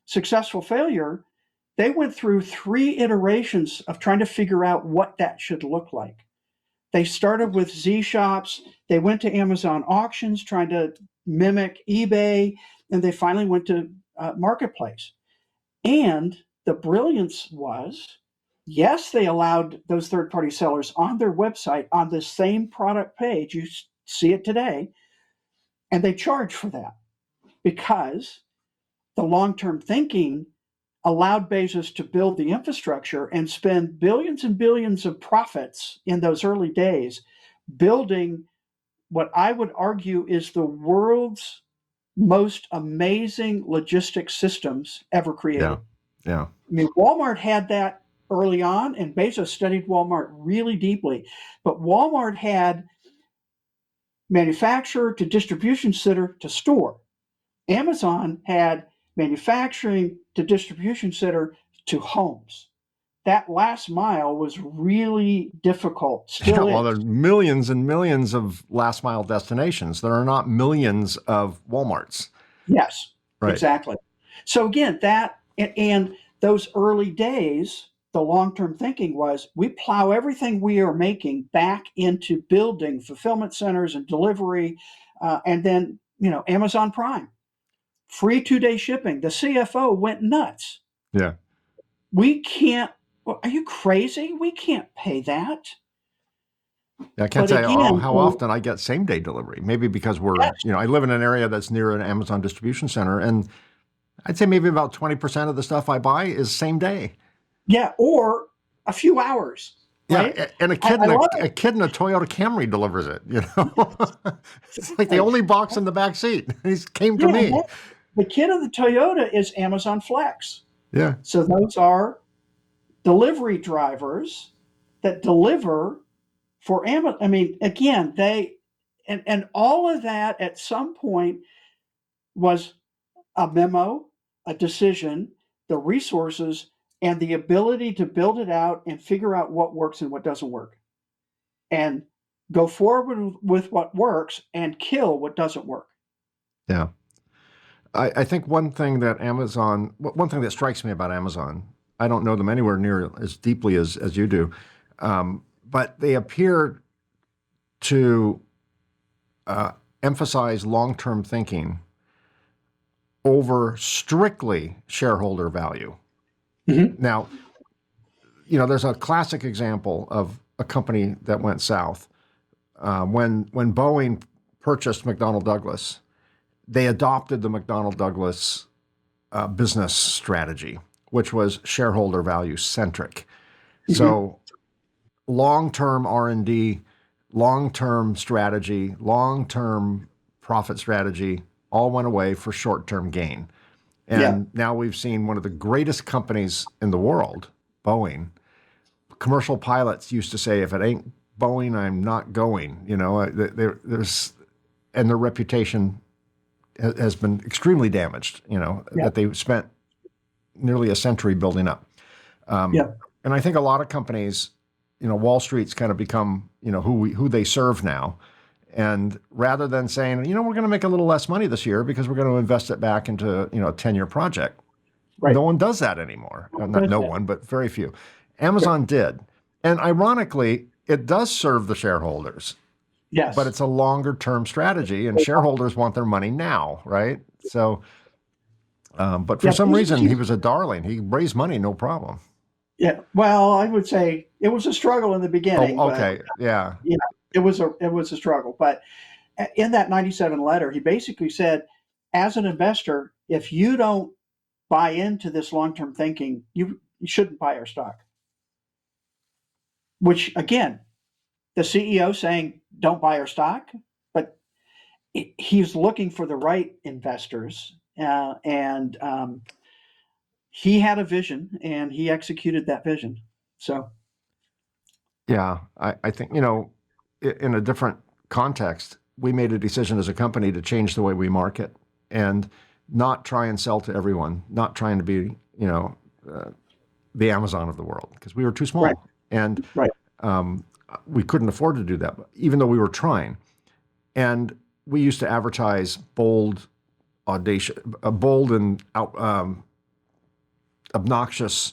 [SPEAKER 2] successful failure, they went through 3 iterations of trying to figure out what that should look like. They started with Z shops, they went to Amazon auctions trying to mimic eBay, and they finally went to Marketplace. And the brilliance was yes, they allowed those third party sellers on their website on the same product page. You see it today, and they charge for that because the long term thinking allowed Bezos to build the infrastructure and spend billions and billions of profits in those early days building what I would argue is the world's most amazing logistics systems ever
[SPEAKER 1] Yeah.
[SPEAKER 2] created.
[SPEAKER 1] Yeah.
[SPEAKER 2] I mean, Walmart had that early on, and Bezos studied Walmart really deeply. But Walmart had manufacturer to distribution center to store. Amazon had manufacturing to distribution center to homes. That last mile was really difficult,
[SPEAKER 1] Yeah.
[SPEAKER 2] still
[SPEAKER 1] Well, there are
[SPEAKER 2] is.
[SPEAKER 1] millions and millions of last mile destinations. There are not millions of Walmarts.
[SPEAKER 2] Yes,
[SPEAKER 1] Right.
[SPEAKER 2] exactly. So again, and those early days, the long-term thinking was we plow everything we are making back into building fulfillment centers and delivery, and then Amazon Prime, free 2-day shipping. The CFO went nuts.
[SPEAKER 1] Yeah.
[SPEAKER 2] We can't. Are you crazy? We can't pay that.
[SPEAKER 1] I can't
[SPEAKER 2] But
[SPEAKER 1] tell you
[SPEAKER 2] again,
[SPEAKER 1] how often I get same day delivery. Maybe because
[SPEAKER 2] yes,
[SPEAKER 1] I live in an area that's near an Amazon distribution center, and I'd say maybe about 20% of the stuff I buy is same day.
[SPEAKER 2] yeah, or a few hours,
[SPEAKER 1] Yeah,
[SPEAKER 2] right?
[SPEAKER 1] and
[SPEAKER 2] I love
[SPEAKER 1] a
[SPEAKER 2] it.
[SPEAKER 1] kid in a Toyota Camry delivers it. It's like the
[SPEAKER 2] Exactly.
[SPEAKER 1] only box in the back seat. He came to
[SPEAKER 2] Yeah, and
[SPEAKER 1] me.
[SPEAKER 2] the kid of the Toyota is Amazon Flex.
[SPEAKER 1] Yeah,
[SPEAKER 2] So those are delivery drivers that deliver for Amazon. I mean, again, and all of that at some point was a memo, a decision, the resources, and the ability to build it out and figure out what works and what doesn't work, and go forward with what works and kill what doesn't work.
[SPEAKER 1] yeah. I think one thing that strikes me about Amazon, I don't know them anywhere near as deeply as you do, but they appear to uh, emphasize long-term thinking over strictly shareholder value.
[SPEAKER 2] Mm-hmm.
[SPEAKER 1] Now, there's a classic example of a company that went south. When Boeing purchased McDonnell Douglas, they adopted the McDonnell Douglas business strategy, which was shareholder value centric.
[SPEAKER 2] Mm-hmm.
[SPEAKER 1] So long-term R&D, long-term strategy, long-term profit strategy all went away for short-term gain.
[SPEAKER 2] Yeah.
[SPEAKER 1] And now we've seen one of the greatest companies in the world, Boeing. Commercial pilots used to say, if it ain't Boeing, I'm not going. There's and their reputation has been extremely damaged,
[SPEAKER 2] Yeah.
[SPEAKER 1] that they spent nearly a century building up.
[SPEAKER 2] Yeah.
[SPEAKER 1] And I think a lot of companies, Wall Street's kind of become, who they serve now. And rather than saying, we're going to make a little less money this year because we're going to invest it back into, a 10-year project.
[SPEAKER 2] Right.
[SPEAKER 1] No one does that anymore. Not
[SPEAKER 2] Does
[SPEAKER 1] no
[SPEAKER 2] that.
[SPEAKER 1] one, but very few.
[SPEAKER 2] Yeah.
[SPEAKER 1] Amazon did. And ironically, it does serve the shareholders, but
[SPEAKER 2] Yes.
[SPEAKER 1] it's a longer term strategy and shareholders want their money now, right? So, but for
[SPEAKER 2] Yeah.
[SPEAKER 1] some reason, he was a darling. He raised money, no problem.
[SPEAKER 2] Yeah. Well, I would say it was a struggle in the beginning,
[SPEAKER 1] Oh,
[SPEAKER 2] but
[SPEAKER 1] okay. Yeah.
[SPEAKER 2] it was a struggle. But in that 97 letter, he basically said, as an investor, if you don't buy into this long term thinking, you shouldn't buy our stock. Which again, the CEO saying don't buy our stock, but he's looking for the right investors, and he had a vision and he executed that vision. So
[SPEAKER 1] Yeah. I think, in a different context, we made a decision as a company to change the way we market and not try and sell to everyone, not trying to be, uh, the Amazon of the world because we were too
[SPEAKER 2] right,
[SPEAKER 1] small. And
[SPEAKER 2] right,
[SPEAKER 1] um, we couldn't afford to do that, even though we were trying. And we used to advertise bold, audacious, bold and obnoxious,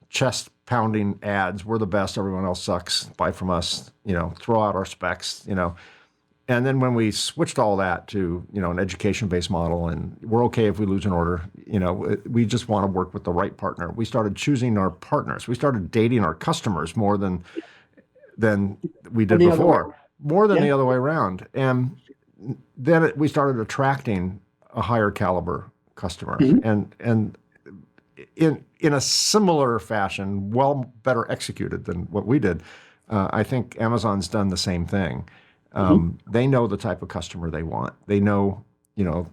[SPEAKER 1] chest pounding ads. We're the best. Everyone else sucks. Buy from us. Throw out our specs. And then when we switched all that to an education-based model, and we're okay if we lose an order, we just want to work with the right partner. We started choosing our partners. We started dating our customers more than we
[SPEAKER 2] and
[SPEAKER 1] did
[SPEAKER 2] the other way,
[SPEAKER 1] before, more than
[SPEAKER 2] yeah,
[SPEAKER 1] the other way around. And then we started attracting a higher caliber customer,
[SPEAKER 2] mhm,
[SPEAKER 1] and in a similar fashion, well better executed than what we did. I think Amazon's done the same thing.
[SPEAKER 2] Mhm.
[SPEAKER 1] They know the type of customer they want. They know, you know,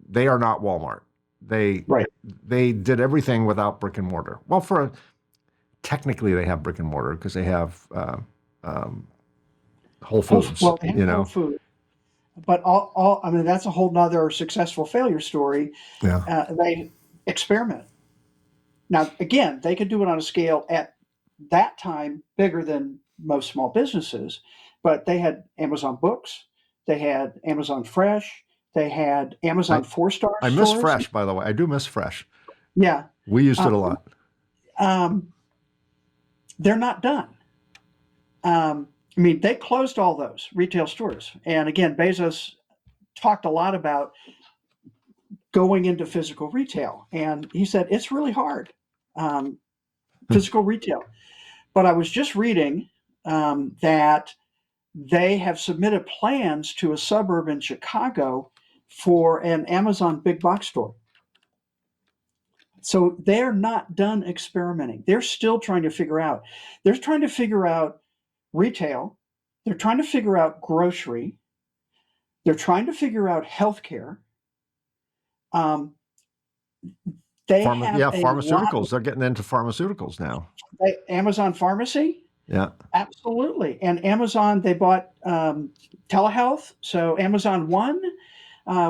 [SPEAKER 1] they are not Walmart. They
[SPEAKER 2] Right.
[SPEAKER 1] they did everything without brick and mortar. Well, technically they have brick and mortar because they have Whole Foods.
[SPEAKER 2] Well, they have
[SPEAKER 1] You
[SPEAKER 2] Whole
[SPEAKER 1] know,
[SPEAKER 2] Food, but I mean, that's a whole nother successful failure story.
[SPEAKER 1] yeah.
[SPEAKER 2] They experiment. Now, again, they could do it on a scale at that time bigger than most small businesses, but they had Amazon Books, they had Amazon Fresh, they had
[SPEAKER 1] I
[SPEAKER 2] Amazon 4-star
[SPEAKER 1] I miss
[SPEAKER 2] stores.
[SPEAKER 1] Fresh, by the way. I do miss Fresh.
[SPEAKER 2] Yeah.
[SPEAKER 1] We used
[SPEAKER 2] Uh,
[SPEAKER 1] it a lot.
[SPEAKER 2] um, they're not done. I mean, they closed all those retail stores. And again, Bezos talked a lot about going into physical retail. And he said, it's really hard, um, physical retail. But I was just reading that they have submitted plans to a suburb in Chicago for an Amazon big box store. So they're not done experimenting. They're still trying to figure out. They're trying to figure out retail. They're trying to figure out grocery. They're trying to figure out healthcare. Um, they have
[SPEAKER 1] Yeah,
[SPEAKER 2] a lot.
[SPEAKER 1] pharmaceuticals. They're getting into pharmaceuticals now.
[SPEAKER 2] Amazon Pharmacy,
[SPEAKER 1] Yeah.
[SPEAKER 2] absolutely, and Amazon. They bought telehealth, so Amazon One,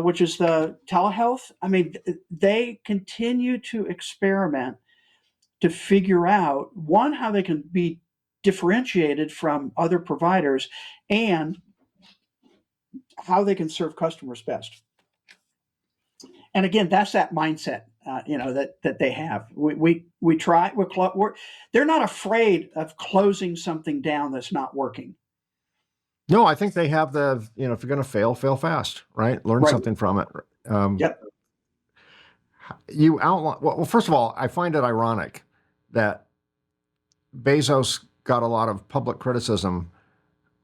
[SPEAKER 2] which is the telehealth. I mean, they continue to experiment to figure out one how they can be differentiated from other providers and how they can serve customers best. And again, that's that mindset, that they have. We try. They're not afraid of closing something down that's not working.
[SPEAKER 1] No, I think they have if you're going to fail, fail fast, right? Learn
[SPEAKER 2] Right.
[SPEAKER 1] something from it. Um,
[SPEAKER 2] Yep.
[SPEAKER 1] you outline, well, first of all, I find it ironic that Bezos got a lot of public criticism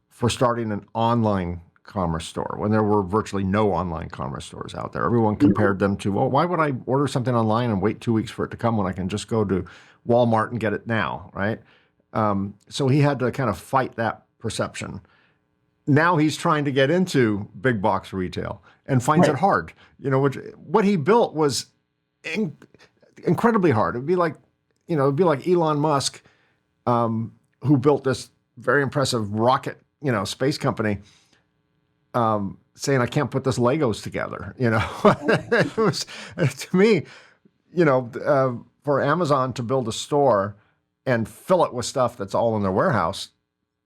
[SPEAKER 1] for starting an online commerce store when there were virtually no online commerce stores out there. Everyone compared them to, well, why would I order something online and wait 2 weeks for it to come when I can just go to Walmart and get it now, right? So he had to kind of fight that perception. Now he's trying to get into big box retail and finds it
[SPEAKER 2] Right.
[SPEAKER 1] hard. Which what he built was in, incredibly hard. It'd be like Elon Musk, who built this very impressive rocket, space company, saying I can't put this Legos together. It was to me, for Amazon to build a store and fill it with stuff that's all in their warehouse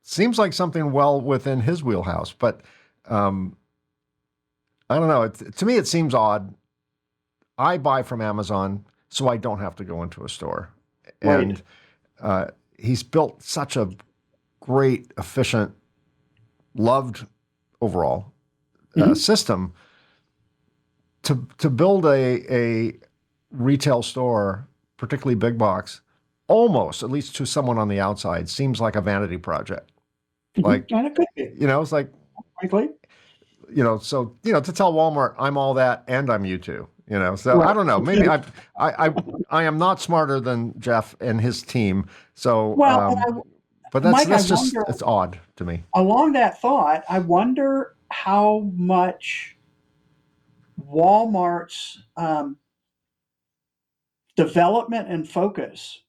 [SPEAKER 1] seems like something well within his wheelhouse. But um, I don't know. To me, it seems odd. I buy from Amazon so I don't have to go into a store,
[SPEAKER 2] Right.
[SPEAKER 1] and uh, he's built such a great, efficient, loved overall
[SPEAKER 2] Hmm.
[SPEAKER 1] system to build a retail store, particularly big box, almost at least to someone on the outside seems like a vanity project.
[SPEAKER 2] Hmm.
[SPEAKER 1] Like
[SPEAKER 2] And it could be,
[SPEAKER 1] it's like
[SPEAKER 2] frankly.
[SPEAKER 1] to tell Walmart I'm all that and I'm you too. So I
[SPEAKER 2] Right.
[SPEAKER 1] don't know. Maybe I I am not smarter than Jeff and his team. So,
[SPEAKER 2] Well,
[SPEAKER 1] but
[SPEAKER 2] Mike, I
[SPEAKER 1] that's just
[SPEAKER 2] wonder,
[SPEAKER 1] it's odd to me.
[SPEAKER 2] along that thought, I wonder how much Walmart's development and focus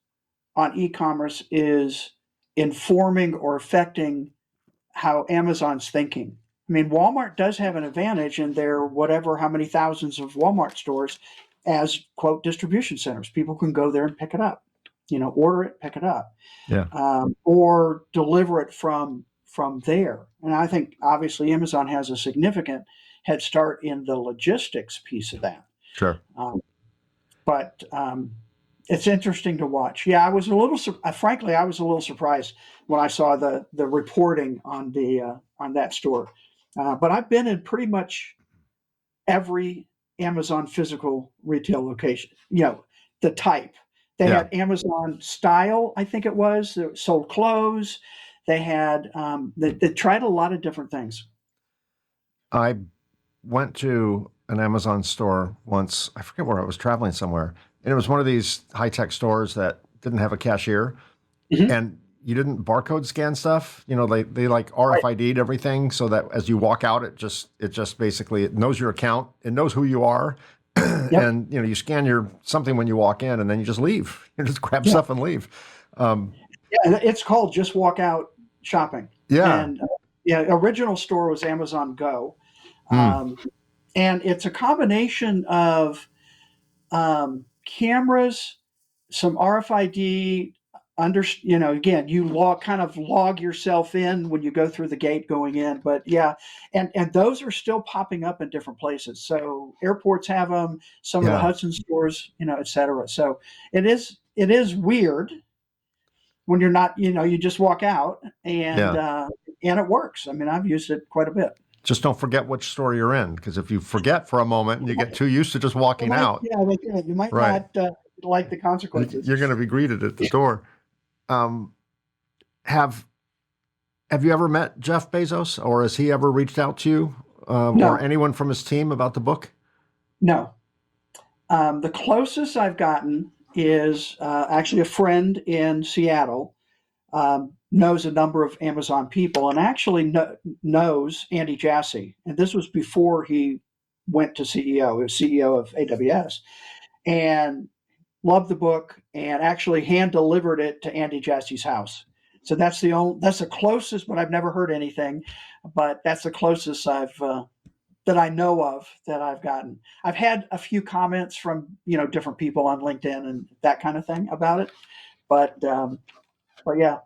[SPEAKER 2] on e-commerce is informing or affecting how Amazon's thinking. I mean, Walmart does have an advantage in their whatever, how many thousands of Walmart stores as quote distribution centers. People can go there and pick it up, order it, pick it up,
[SPEAKER 1] Yeah,
[SPEAKER 2] or deliver it from there. And I think obviously Amazon has a significant head start in the logistics piece of that.
[SPEAKER 1] sure.
[SPEAKER 2] Um, but it's interesting to watch. Yeah, I was a little, frankly, I was a little surprised when I saw the reporting on that store. But I've been in pretty much every Amazon physical retail location. The type. They
[SPEAKER 1] Yeah,
[SPEAKER 2] had Amazon Style, I think it was. That sold clothes. They had they tried a lot of different things.
[SPEAKER 1] I went to an Amazon store once. I forget where I was traveling somewhere, and it was one of these high tech stores that didn't have a cashier.
[SPEAKER 2] Hmm.
[SPEAKER 1] And you didn't barcode scan stuff. They like
[SPEAKER 2] Right.
[SPEAKER 1] RFID'd everything so that as you walk out, it just basically it knows your account, it knows who you are,
[SPEAKER 2] Yep.
[SPEAKER 1] and you scan your something when you walk in, and then you just leave. You just grab
[SPEAKER 2] Yeah.
[SPEAKER 1] stuff and leave. Um,
[SPEAKER 2] Yeah. And it's called Just Walk Out Shopping.
[SPEAKER 1] yeah.
[SPEAKER 2] And yeah, original store was Amazon Go.
[SPEAKER 1] Hmm.
[SPEAKER 2] Um, and it's a combination of cameras, some RFID. Again, you log yourself in when you go through the gate going in. But yeah, and those are still popping up in different places. So airports have them, some of the
[SPEAKER 1] Yeah.
[SPEAKER 2] Hudson stores, et cetera. So it is weird when you're not, you just walk out
[SPEAKER 1] Yeah.
[SPEAKER 2] and it works. I mean, I've used it quite a bit.
[SPEAKER 1] Just don't forget which store you're in, because if you forget for a moment and you get too used to just
[SPEAKER 2] You
[SPEAKER 1] walking
[SPEAKER 2] might,
[SPEAKER 1] out,
[SPEAKER 2] yeah, you might
[SPEAKER 1] right,
[SPEAKER 2] not like the consequences.
[SPEAKER 1] you're going to be greeted at the door. Um, have Have you ever met Jeff Bezos, or has he ever reached out to you, or
[SPEAKER 2] No,
[SPEAKER 1] anyone from his team about the book?
[SPEAKER 2] no. The closest I've gotten is actually a friend in Seattle knows a number of Amazon people and actually knows Andy Jassy. And this was before he went to CEO. He was CEO of AWS and loved the book and actually hand delivered it to Andy Jassy's house. So that's the closest, but I've never heard anything. But that's the closest that I know of that I've gotten. I've had a few comments from different people on LinkedIn and that kind of thing about it, but yeah,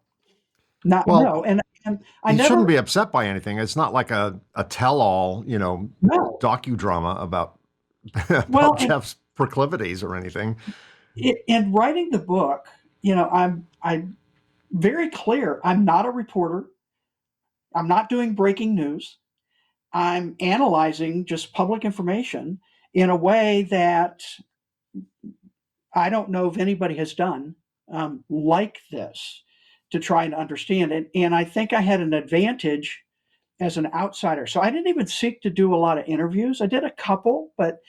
[SPEAKER 2] not
[SPEAKER 1] Well,
[SPEAKER 2] no, and I
[SPEAKER 1] he shouldn't
[SPEAKER 2] never
[SPEAKER 1] be upset by anything. It's not like a tell-all,
[SPEAKER 2] no.
[SPEAKER 1] docudrama about
[SPEAKER 2] Well,
[SPEAKER 1] about Jeff's proclivities or anything.
[SPEAKER 2] in writing the book, I'm very clear. I'm not a reporter. I'm not doing breaking news. I'm analyzing just public information in a way that I don't know if anybody has done like this to try and understand it. And I think I had an advantage as an outsider. So I didn't even seek to do a lot of interviews. I did a couple, but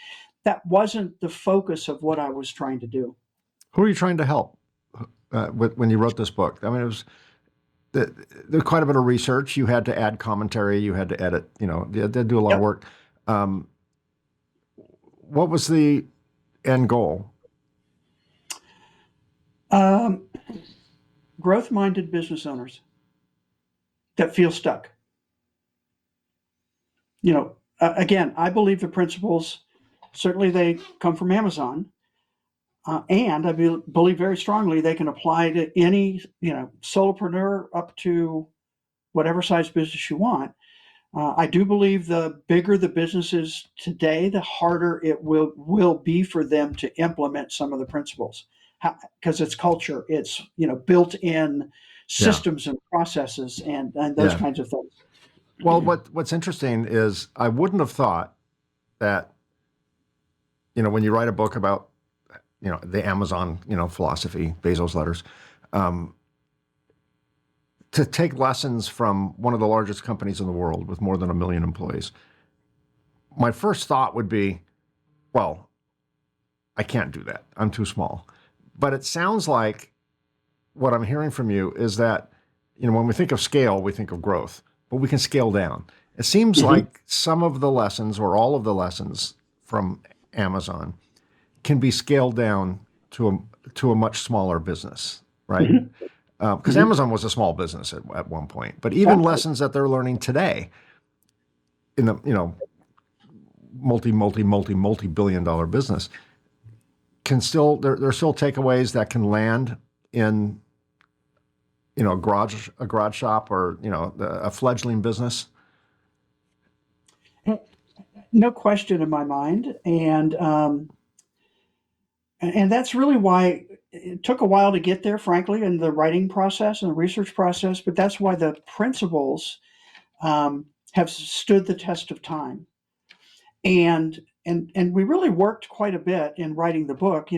[SPEAKER 2] that wasn't the focus of what I was trying to do.
[SPEAKER 1] Who are you trying to help when you wrote this book? I mean, there's quite a bit of research. You had to add commentary. You had to edit. You had to do a lot of
[SPEAKER 2] Yep.
[SPEAKER 1] work. Um, what was the end goal?
[SPEAKER 2] Um, Growth minded business owners that feel stuck. Again, I believe the principles, certainly they come from Amazon. And I believe very strongly they can apply to any, solopreneur up to whatever size business you want. I do believe the bigger the business is today, the harder it will be for them to implement some of the principles because it's culture, it's built in
[SPEAKER 1] Yeah,
[SPEAKER 2] systems and processes and those
[SPEAKER 1] yeah.
[SPEAKER 2] kinds of things.
[SPEAKER 1] Well, what's interesting is I wouldn't have thought that when you write a book about the Amazon philosophy, Bezos letters, um, to take lessons from one of the largest companies in the world with more than 1 million employees. My first thought would be, well, I can't do that. I'm too small. But it sounds like what I'm hearing from you is that when we think of scale, we think of growth, but we can scale down. It seems
[SPEAKER 2] Mhm.
[SPEAKER 1] like some of the lessons or all of the lessons from Amazon can be scaled down to a much smaller business, right?
[SPEAKER 2] Mhm.
[SPEAKER 1] Because
[SPEAKER 2] Mhm.
[SPEAKER 1] Amazon was a small business at one point, but even
[SPEAKER 2] Absolutely.
[SPEAKER 1] lessons that they're learning today in the multi billion dollar business can still there's still takeaways that can land in a garage shop or a fledgling business.
[SPEAKER 2] No question in my mind, and that's really why it took a while to get there, frankly, in the writing process and the research process. But that's why the principles have stood the test of time. And we really worked quite a bit in writing the book.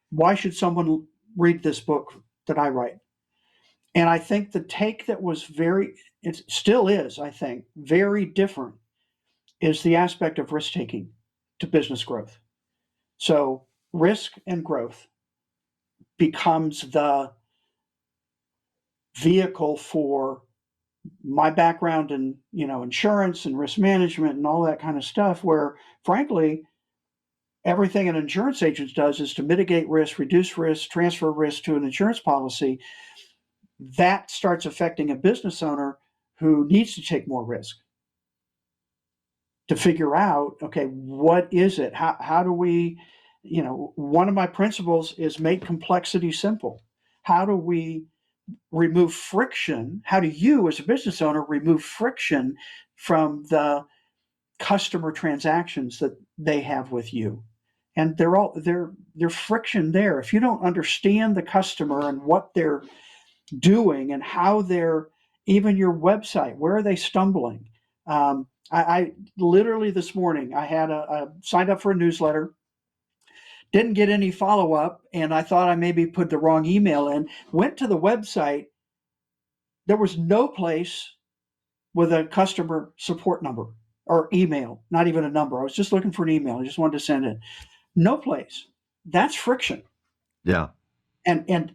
[SPEAKER 2] Why should someone read this book that I write? And I think the take that was it still is, I think, very different is the aspect of risk taking to business growth. So risk and growth becomes vehicle for my background in, insurance and risk management and all that kind of stuff, where frankly, everything an insurance agent does is to mitigate risk, reduce risk, transfer risk to an insurance policy. That starts affecting a business owner who needs to take more risk to figure out, okay, what is it? How do we, one of my principles is make complexity simple. How do we remove friction? How do you, as a business owner, remove friction from the customer transactions that they have with you? And they're friction there. If you don't understand the customer and what they're doing and how they're, even your website, where are they stumbling? I literally this morning I had a signed up for a newsletter, didn't get any follow up, and I thought I maybe put the wrong email in. Went to the website, there was no place with a customer support number or email, not even a number. I was just looking for an email. I just wanted to send it. No place. That's friction.
[SPEAKER 1] Yeah.
[SPEAKER 2] And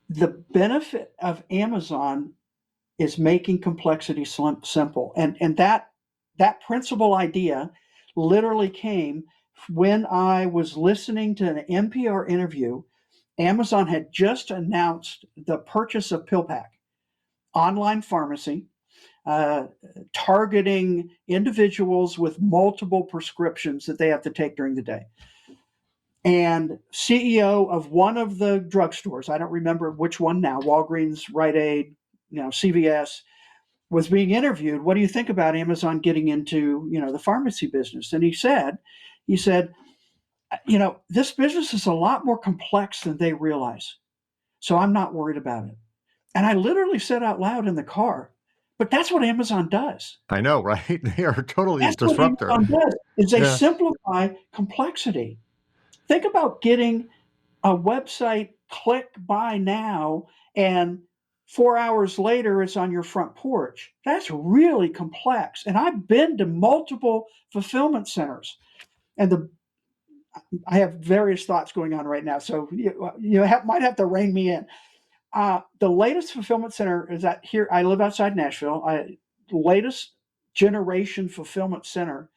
[SPEAKER 2] the benefit of Amazon is making complexity simple. And that principal idea literally came when I was listening to an NPR interview. Amazon had just announced the purchase of PillPack, online pharmacy, uh, targeting individuals with multiple prescriptions that they have to take during the day. And CEO of one of the drugstores, I don't remember which one now, Walgreens, Rite Aid, CVS, was being interviewed. What do you think about Amazon getting into, the pharmacy business? And he said, this business is a lot more complex than they realize. So I'm not worried about it. And I literally said out loud in the car, but that's what Amazon does.
[SPEAKER 1] I know, right? They are totally a
[SPEAKER 2] That's what
[SPEAKER 1] disruptor.
[SPEAKER 2] Amazon does, is they
[SPEAKER 1] Yeah.
[SPEAKER 2] simplify complexity. Think about getting a website, click buy now, and 4 hours later it's on your front porch. That's really complex. And I've been to multiple fulfillment centers, and I have various thoughts going on right now, so might have to rein me in. The latest fulfillment center is at here. I live outside Nashville. Latest generation fulfillment center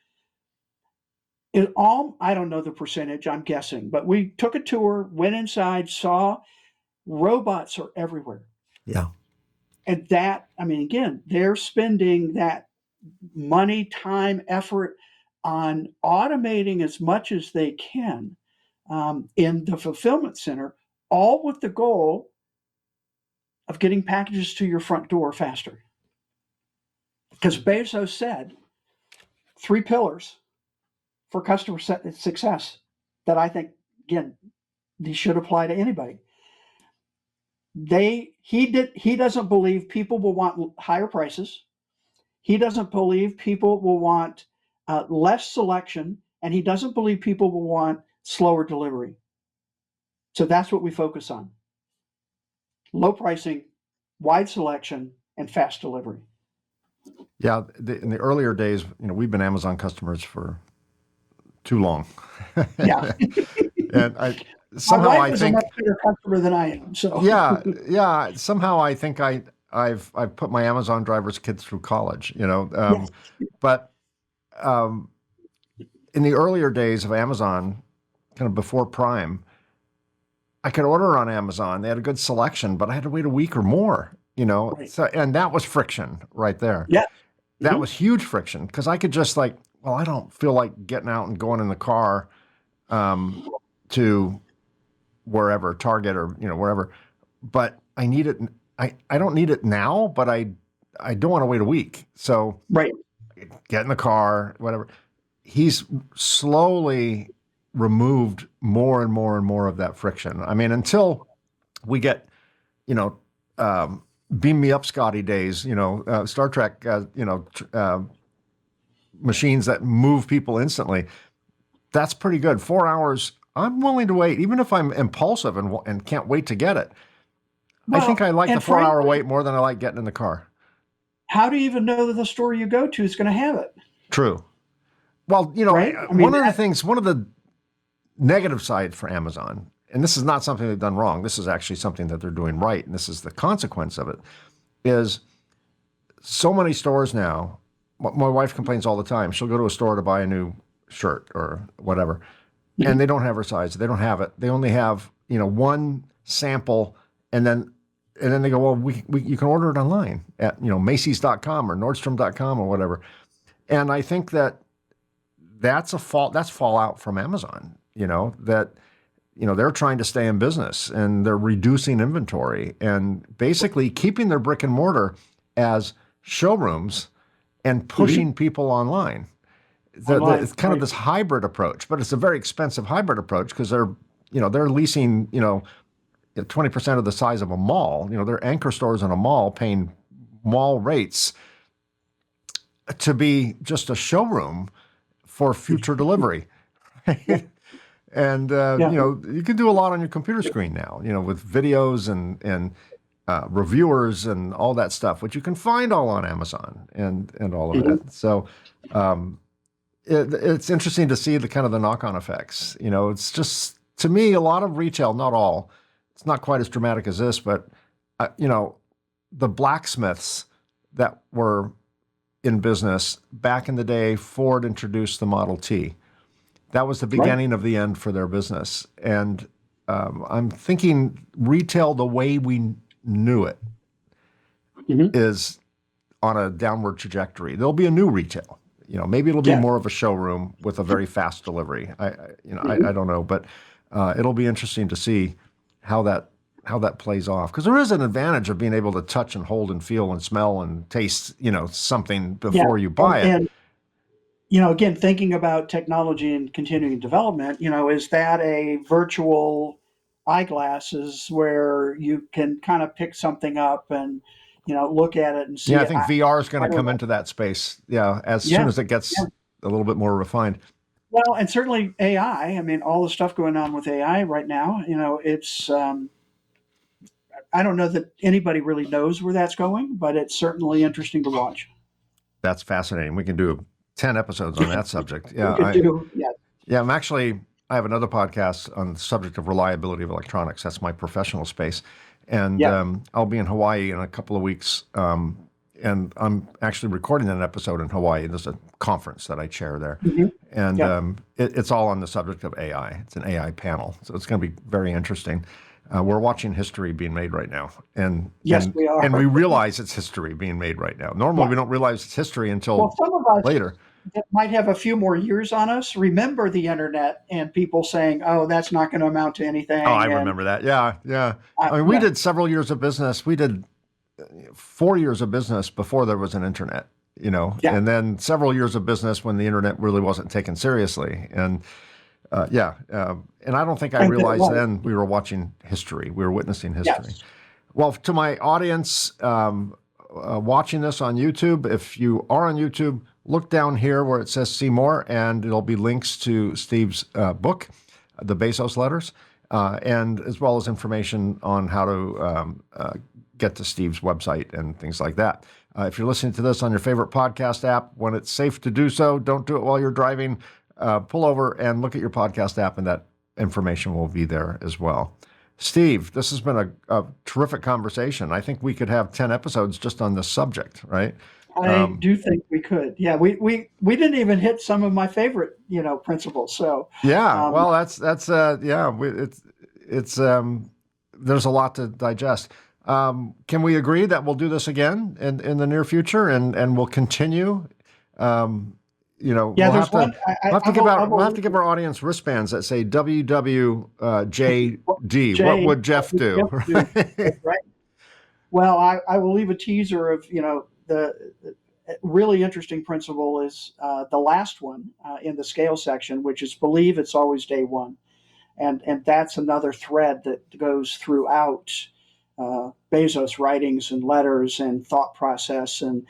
[SPEAKER 2] is all, I don't know the percentage, I'm guessing, but we took a tour, went inside, saw robots are everywhere.
[SPEAKER 1] Yeah.
[SPEAKER 2] And that, I mean, again, they're spending that money, time, effort on automating as much as they can in the fulfillment center, all with the goal of getting packages to your front door faster. Because Bezos said 3 pillars for customer success that I think, again, these should apply to anybody. He doesn't believe people will want higher prices. He doesn't believe people will want less selection, and he doesn't believe people will want slower delivery. So that's what we focus on: low pricing, wide selection, and fast delivery.
[SPEAKER 1] Yeah. In the earlier days, we've been Amazon customers for too long.
[SPEAKER 2] Yeah.
[SPEAKER 1] And
[SPEAKER 2] My
[SPEAKER 1] somehow
[SPEAKER 2] wife
[SPEAKER 1] I
[SPEAKER 2] is a
[SPEAKER 1] think,
[SPEAKER 2] much better customer than I am. So
[SPEAKER 1] yeah, somehow I think I've put my Amazon driver's kids through college,
[SPEAKER 2] yes.
[SPEAKER 1] but um, in the earlier days of Amazon, kind of before Prime, I could order on Amazon. They had a good selection, but I had to wait a week or more,
[SPEAKER 2] Right.
[SPEAKER 1] So, and that was friction right there.
[SPEAKER 2] Yeah.
[SPEAKER 1] That
[SPEAKER 2] Hmm.
[SPEAKER 1] was huge friction because I could just I don't feel like getting out and going in the car um, to wherever, Target or, wherever, but I need it. I don't need it now, but I don't want to wait a week. So
[SPEAKER 2] Right.
[SPEAKER 1] get in the car, whatever. He's slowly removed more and more and more of that friction. I mean, until we get, you know, um, beam me up, Scotty days, Star Trek, machines that move people instantly. That's pretty good. 4 hours, I'm willing to wait, even if I'm impulsive and can't wait to get it. I think
[SPEAKER 2] Well,
[SPEAKER 1] I like the
[SPEAKER 2] and
[SPEAKER 1] 4 hour
[SPEAKER 2] frankly,
[SPEAKER 1] wait more than I like getting in the car.
[SPEAKER 2] how do you even know that the store you go to is going to have it?
[SPEAKER 1] True. Well,
[SPEAKER 2] Right. I mean,
[SPEAKER 1] one of the negative side for Amazon and this is not something they've done wrong. This is actually something that they're doing right, and this is the consequence of it. Is so many stores now. My wife complains all the time. She'll go to a store to buy a new shirt or whatever, and they don't have her size. They don't have it. They only have one sample, and then they go, well, you can order it online at Macy's.com or Nordstrom.com or whatever. And I think that's fallout from Amazon. That they're trying to stay in business and they're reducing inventory and basically keeping their brick and mortar as showrooms and pushing people online. It's kind of this hybrid approach, but it's a very expensive hybrid approach because they're leasing 20% of the size of a mall. They're anchor stores in a mall paying mall rates to be just a showroom for future delivery. And you can do a lot on your computer screen now, with videos and reviewers and all that stuff, which you can find all on Amazon and all of it. So it's interesting to see the kind of the knock-on effects. It's just, to me, a lot of retail, not all. It's not quite as dramatic as this, but the blacksmiths that were in business back in the day, Ford introduced the Model T. That was the beginning of the end for their business. And I'm thinking retail, the way we knew it, is on a downward trajectory. There'll be a new retail. Maybe it'll be more of a showroom with a very fast delivery. I don't know, but it'll be interesting to see how that plays off, because there is an advantage of being able to touch and hold and feel and smell and taste something before you buy it.
[SPEAKER 2] And again, thinking about technology and continuing development, is that a virtual eyeglasses where you can kind of pick something up and look at it and see.
[SPEAKER 1] Yeah, I think VR is going to come into that space. Yeah, as soon as it gets a little bit more refined.
[SPEAKER 2] Well, and certainly AI. I mean, all the stuff going on with AI right now. It's. I don't know that anybody really knows where that's going, but it's certainly interesting to watch.
[SPEAKER 1] That's fascinating. We can do 10 episodes on that subject. Yeah, I have another podcast on the subject of reliability of electronics. That's my professional space. And I'll be in Hawaii in a couple of weeks. And I'm actually recording an episode in Hawaii. There's a conference that I chair there. And it's all on the subject of AI. It's an AI panel. So it's going to be very interesting. We're watching history being made right now. And
[SPEAKER 2] we are.
[SPEAKER 1] And we realize it's history being made right now. Normally, we don't realize it's history until
[SPEAKER 2] some of us
[SPEAKER 1] later.
[SPEAKER 2] That might have a few more years on us remember the internet and people saying, oh, that's not going to amount to anything.
[SPEAKER 1] Oh, I remember that. Yeah. I mean, we did several years of business. We did 4 years of business before there was an internet, and then several years of business when the internet really wasn't taken seriously. And and I don't think I realized then we were watching history. We were witnessing history.
[SPEAKER 2] Yes.
[SPEAKER 1] Well, to my audience watching this on YouTube, if you are on YouTube, look down here where it says see more, and it'll be links to Steve's book, The Bezos Letters, and as well as information on how to get to Steve's website and things like that. If you're listening to this on your favorite podcast app, when it's safe to do so, don't do it while you're driving. Pull over and look at your podcast app, and that information will be there as well. Steve, this has been a terrific conversation. I think we could have 10 episodes just on this subject, right?
[SPEAKER 2] I do think we could. Yeah, we didn't even hit some of my favorite, principles. So
[SPEAKER 1] well, it's there's a lot to digest. Can we agree that we'll do this again in the near future, and we'll continue? We'll have to give our audience wristbands that say WWJD. What would Jeff do?
[SPEAKER 2] Right. Well, I will leave a teaser of the really interesting principle is the last one in the scale section, which is believe it's always day one, and that's another thread that goes throughout Bezos' writings and letters and thought process, and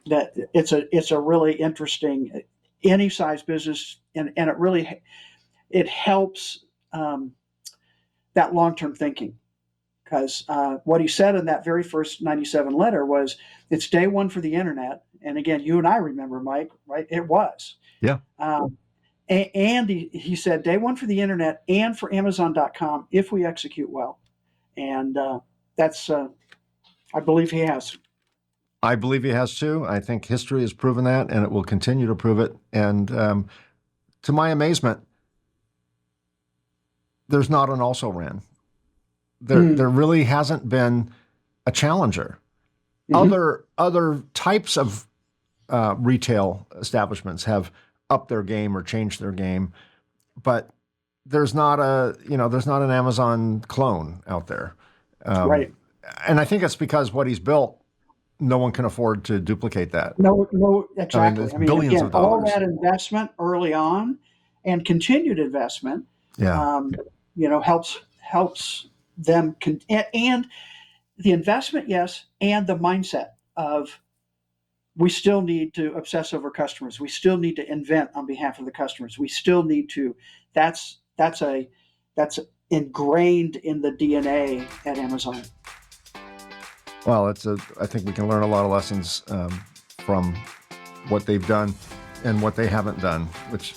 [SPEAKER 2] that it's a really interesting any size business, and it helps that long-term thinking. Because what he said in that very first 97 letter was, it's day one for the internet. And again, you and I remember, Mike, right? It was.
[SPEAKER 1] Yeah.
[SPEAKER 2] And he said day one for the internet and for Amazon.com if we execute well. And that's, I believe he has.
[SPEAKER 1] I believe he has too. I think history has proven that, and it will continue to prove it. And to my amazement, there's not an also ran. There really hasn't been a challenger. Mm-hmm. Other types of retail establishments have upped their game or changed their game, but there's not an Amazon clone out there.
[SPEAKER 2] Right.
[SPEAKER 1] And I think it's because what he's built, no one can afford to duplicate that.
[SPEAKER 2] No, exactly.
[SPEAKER 1] I mean billions
[SPEAKER 2] again,
[SPEAKER 1] of dollars.
[SPEAKER 2] All that investment early on and continued investment, helps them. And the investment, yes, and the mindset of we still need to obsess over customers. We still need to invent on behalf of the customers. We still need to. That's ingrained in the DNA at Amazon.
[SPEAKER 1] Well, I think we can learn a lot of lessons from what they've done and what they haven't done, which,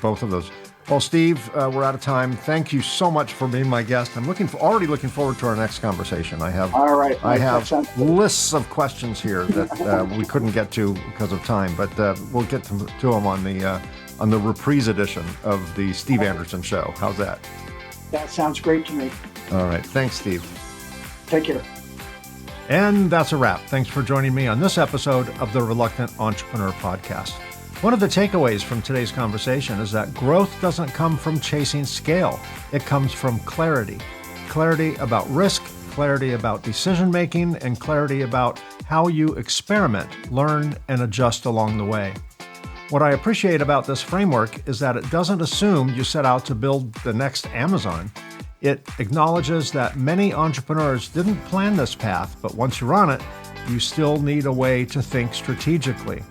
[SPEAKER 1] both of those. Well, Steve, we're out of time. Thank you so much for being my guest. I'm already looking forward to our next conversation. I have lists of questions here that we couldn't get to because of time, but we'll get to them on the reprise edition of the Steve Anderson Show. How's that?
[SPEAKER 2] That sounds great to me.
[SPEAKER 1] All right. Thanks, Steve.
[SPEAKER 2] Take care.
[SPEAKER 1] And that's a wrap. Thanks for joining me on this episode of the Reluctant Entrepreneur Podcast. One of the takeaways from today's conversation is that growth doesn't come from chasing scale. It comes from clarity. Clarity about risk, clarity about decision making, and clarity about how you experiment, learn, and adjust along the way. What I appreciate about this framework is that it doesn't assume you set out to build the next Amazon. It acknowledges that many entrepreneurs didn't plan this path, but once you're on it, you still need a way to think strategically.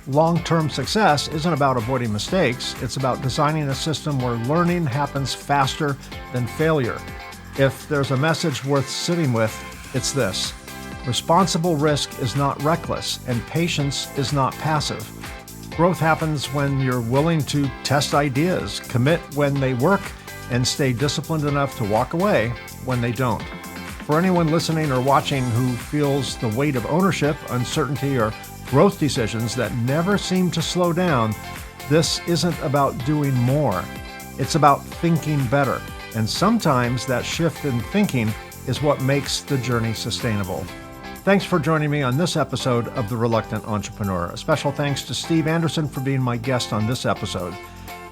[SPEAKER 1] Long-term success isn't about avoiding mistakes. It's about designing a system where learning happens faster than failure. If there's a message worth sitting with, it's this. Responsible risk is not reckless, and patience is not passive. Growth happens when you're willing to test ideas, commit when they work, and stay disciplined enough to walk away when they don't. For anyone listening or watching who feels the weight of ownership, uncertainty, or growth decisions that never seem to slow down, this isn't about doing more. It's about thinking better. And sometimes that shift in thinking is what makes the journey sustainable. Thanks for joining me on this episode of The Reluctant Entrepreneur. A special thanks to Steve Anderson for being my guest on this episode.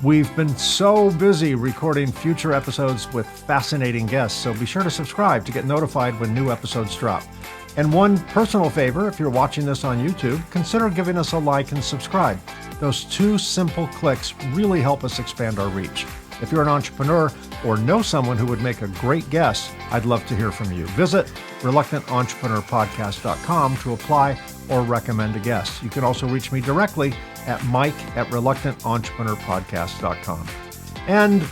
[SPEAKER 1] We've been so busy recording future episodes with fascinating guests, so be sure to subscribe to get notified when new episodes drop. And one personal favor, if you're watching this on YouTube, consider giving us a like and subscribe. Those two simple clicks really help us expand our reach. If you're an entrepreneur or know someone who would make a great guest, I'd love to hear from you. Visit reluctantentrepreneur.podcast.com to apply or recommend a guest. You can also reach me directly at mike@reluctantentrepreneur.podcast.com. And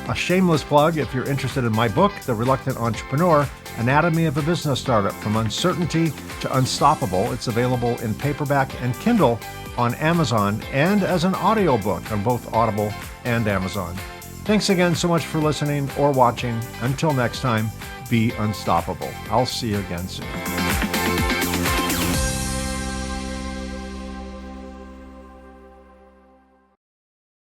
[SPEAKER 1] a shameless plug, if you're interested in my book, The Reluctant Entrepreneur, Anatomy of a Business Startup from Uncertainty to Unstoppable. It's available in paperback and Kindle on Amazon and as an audiobook on both Audible and Amazon. Thanks again so much for listening or watching. Until next time, be unstoppable. I'll see you again soon.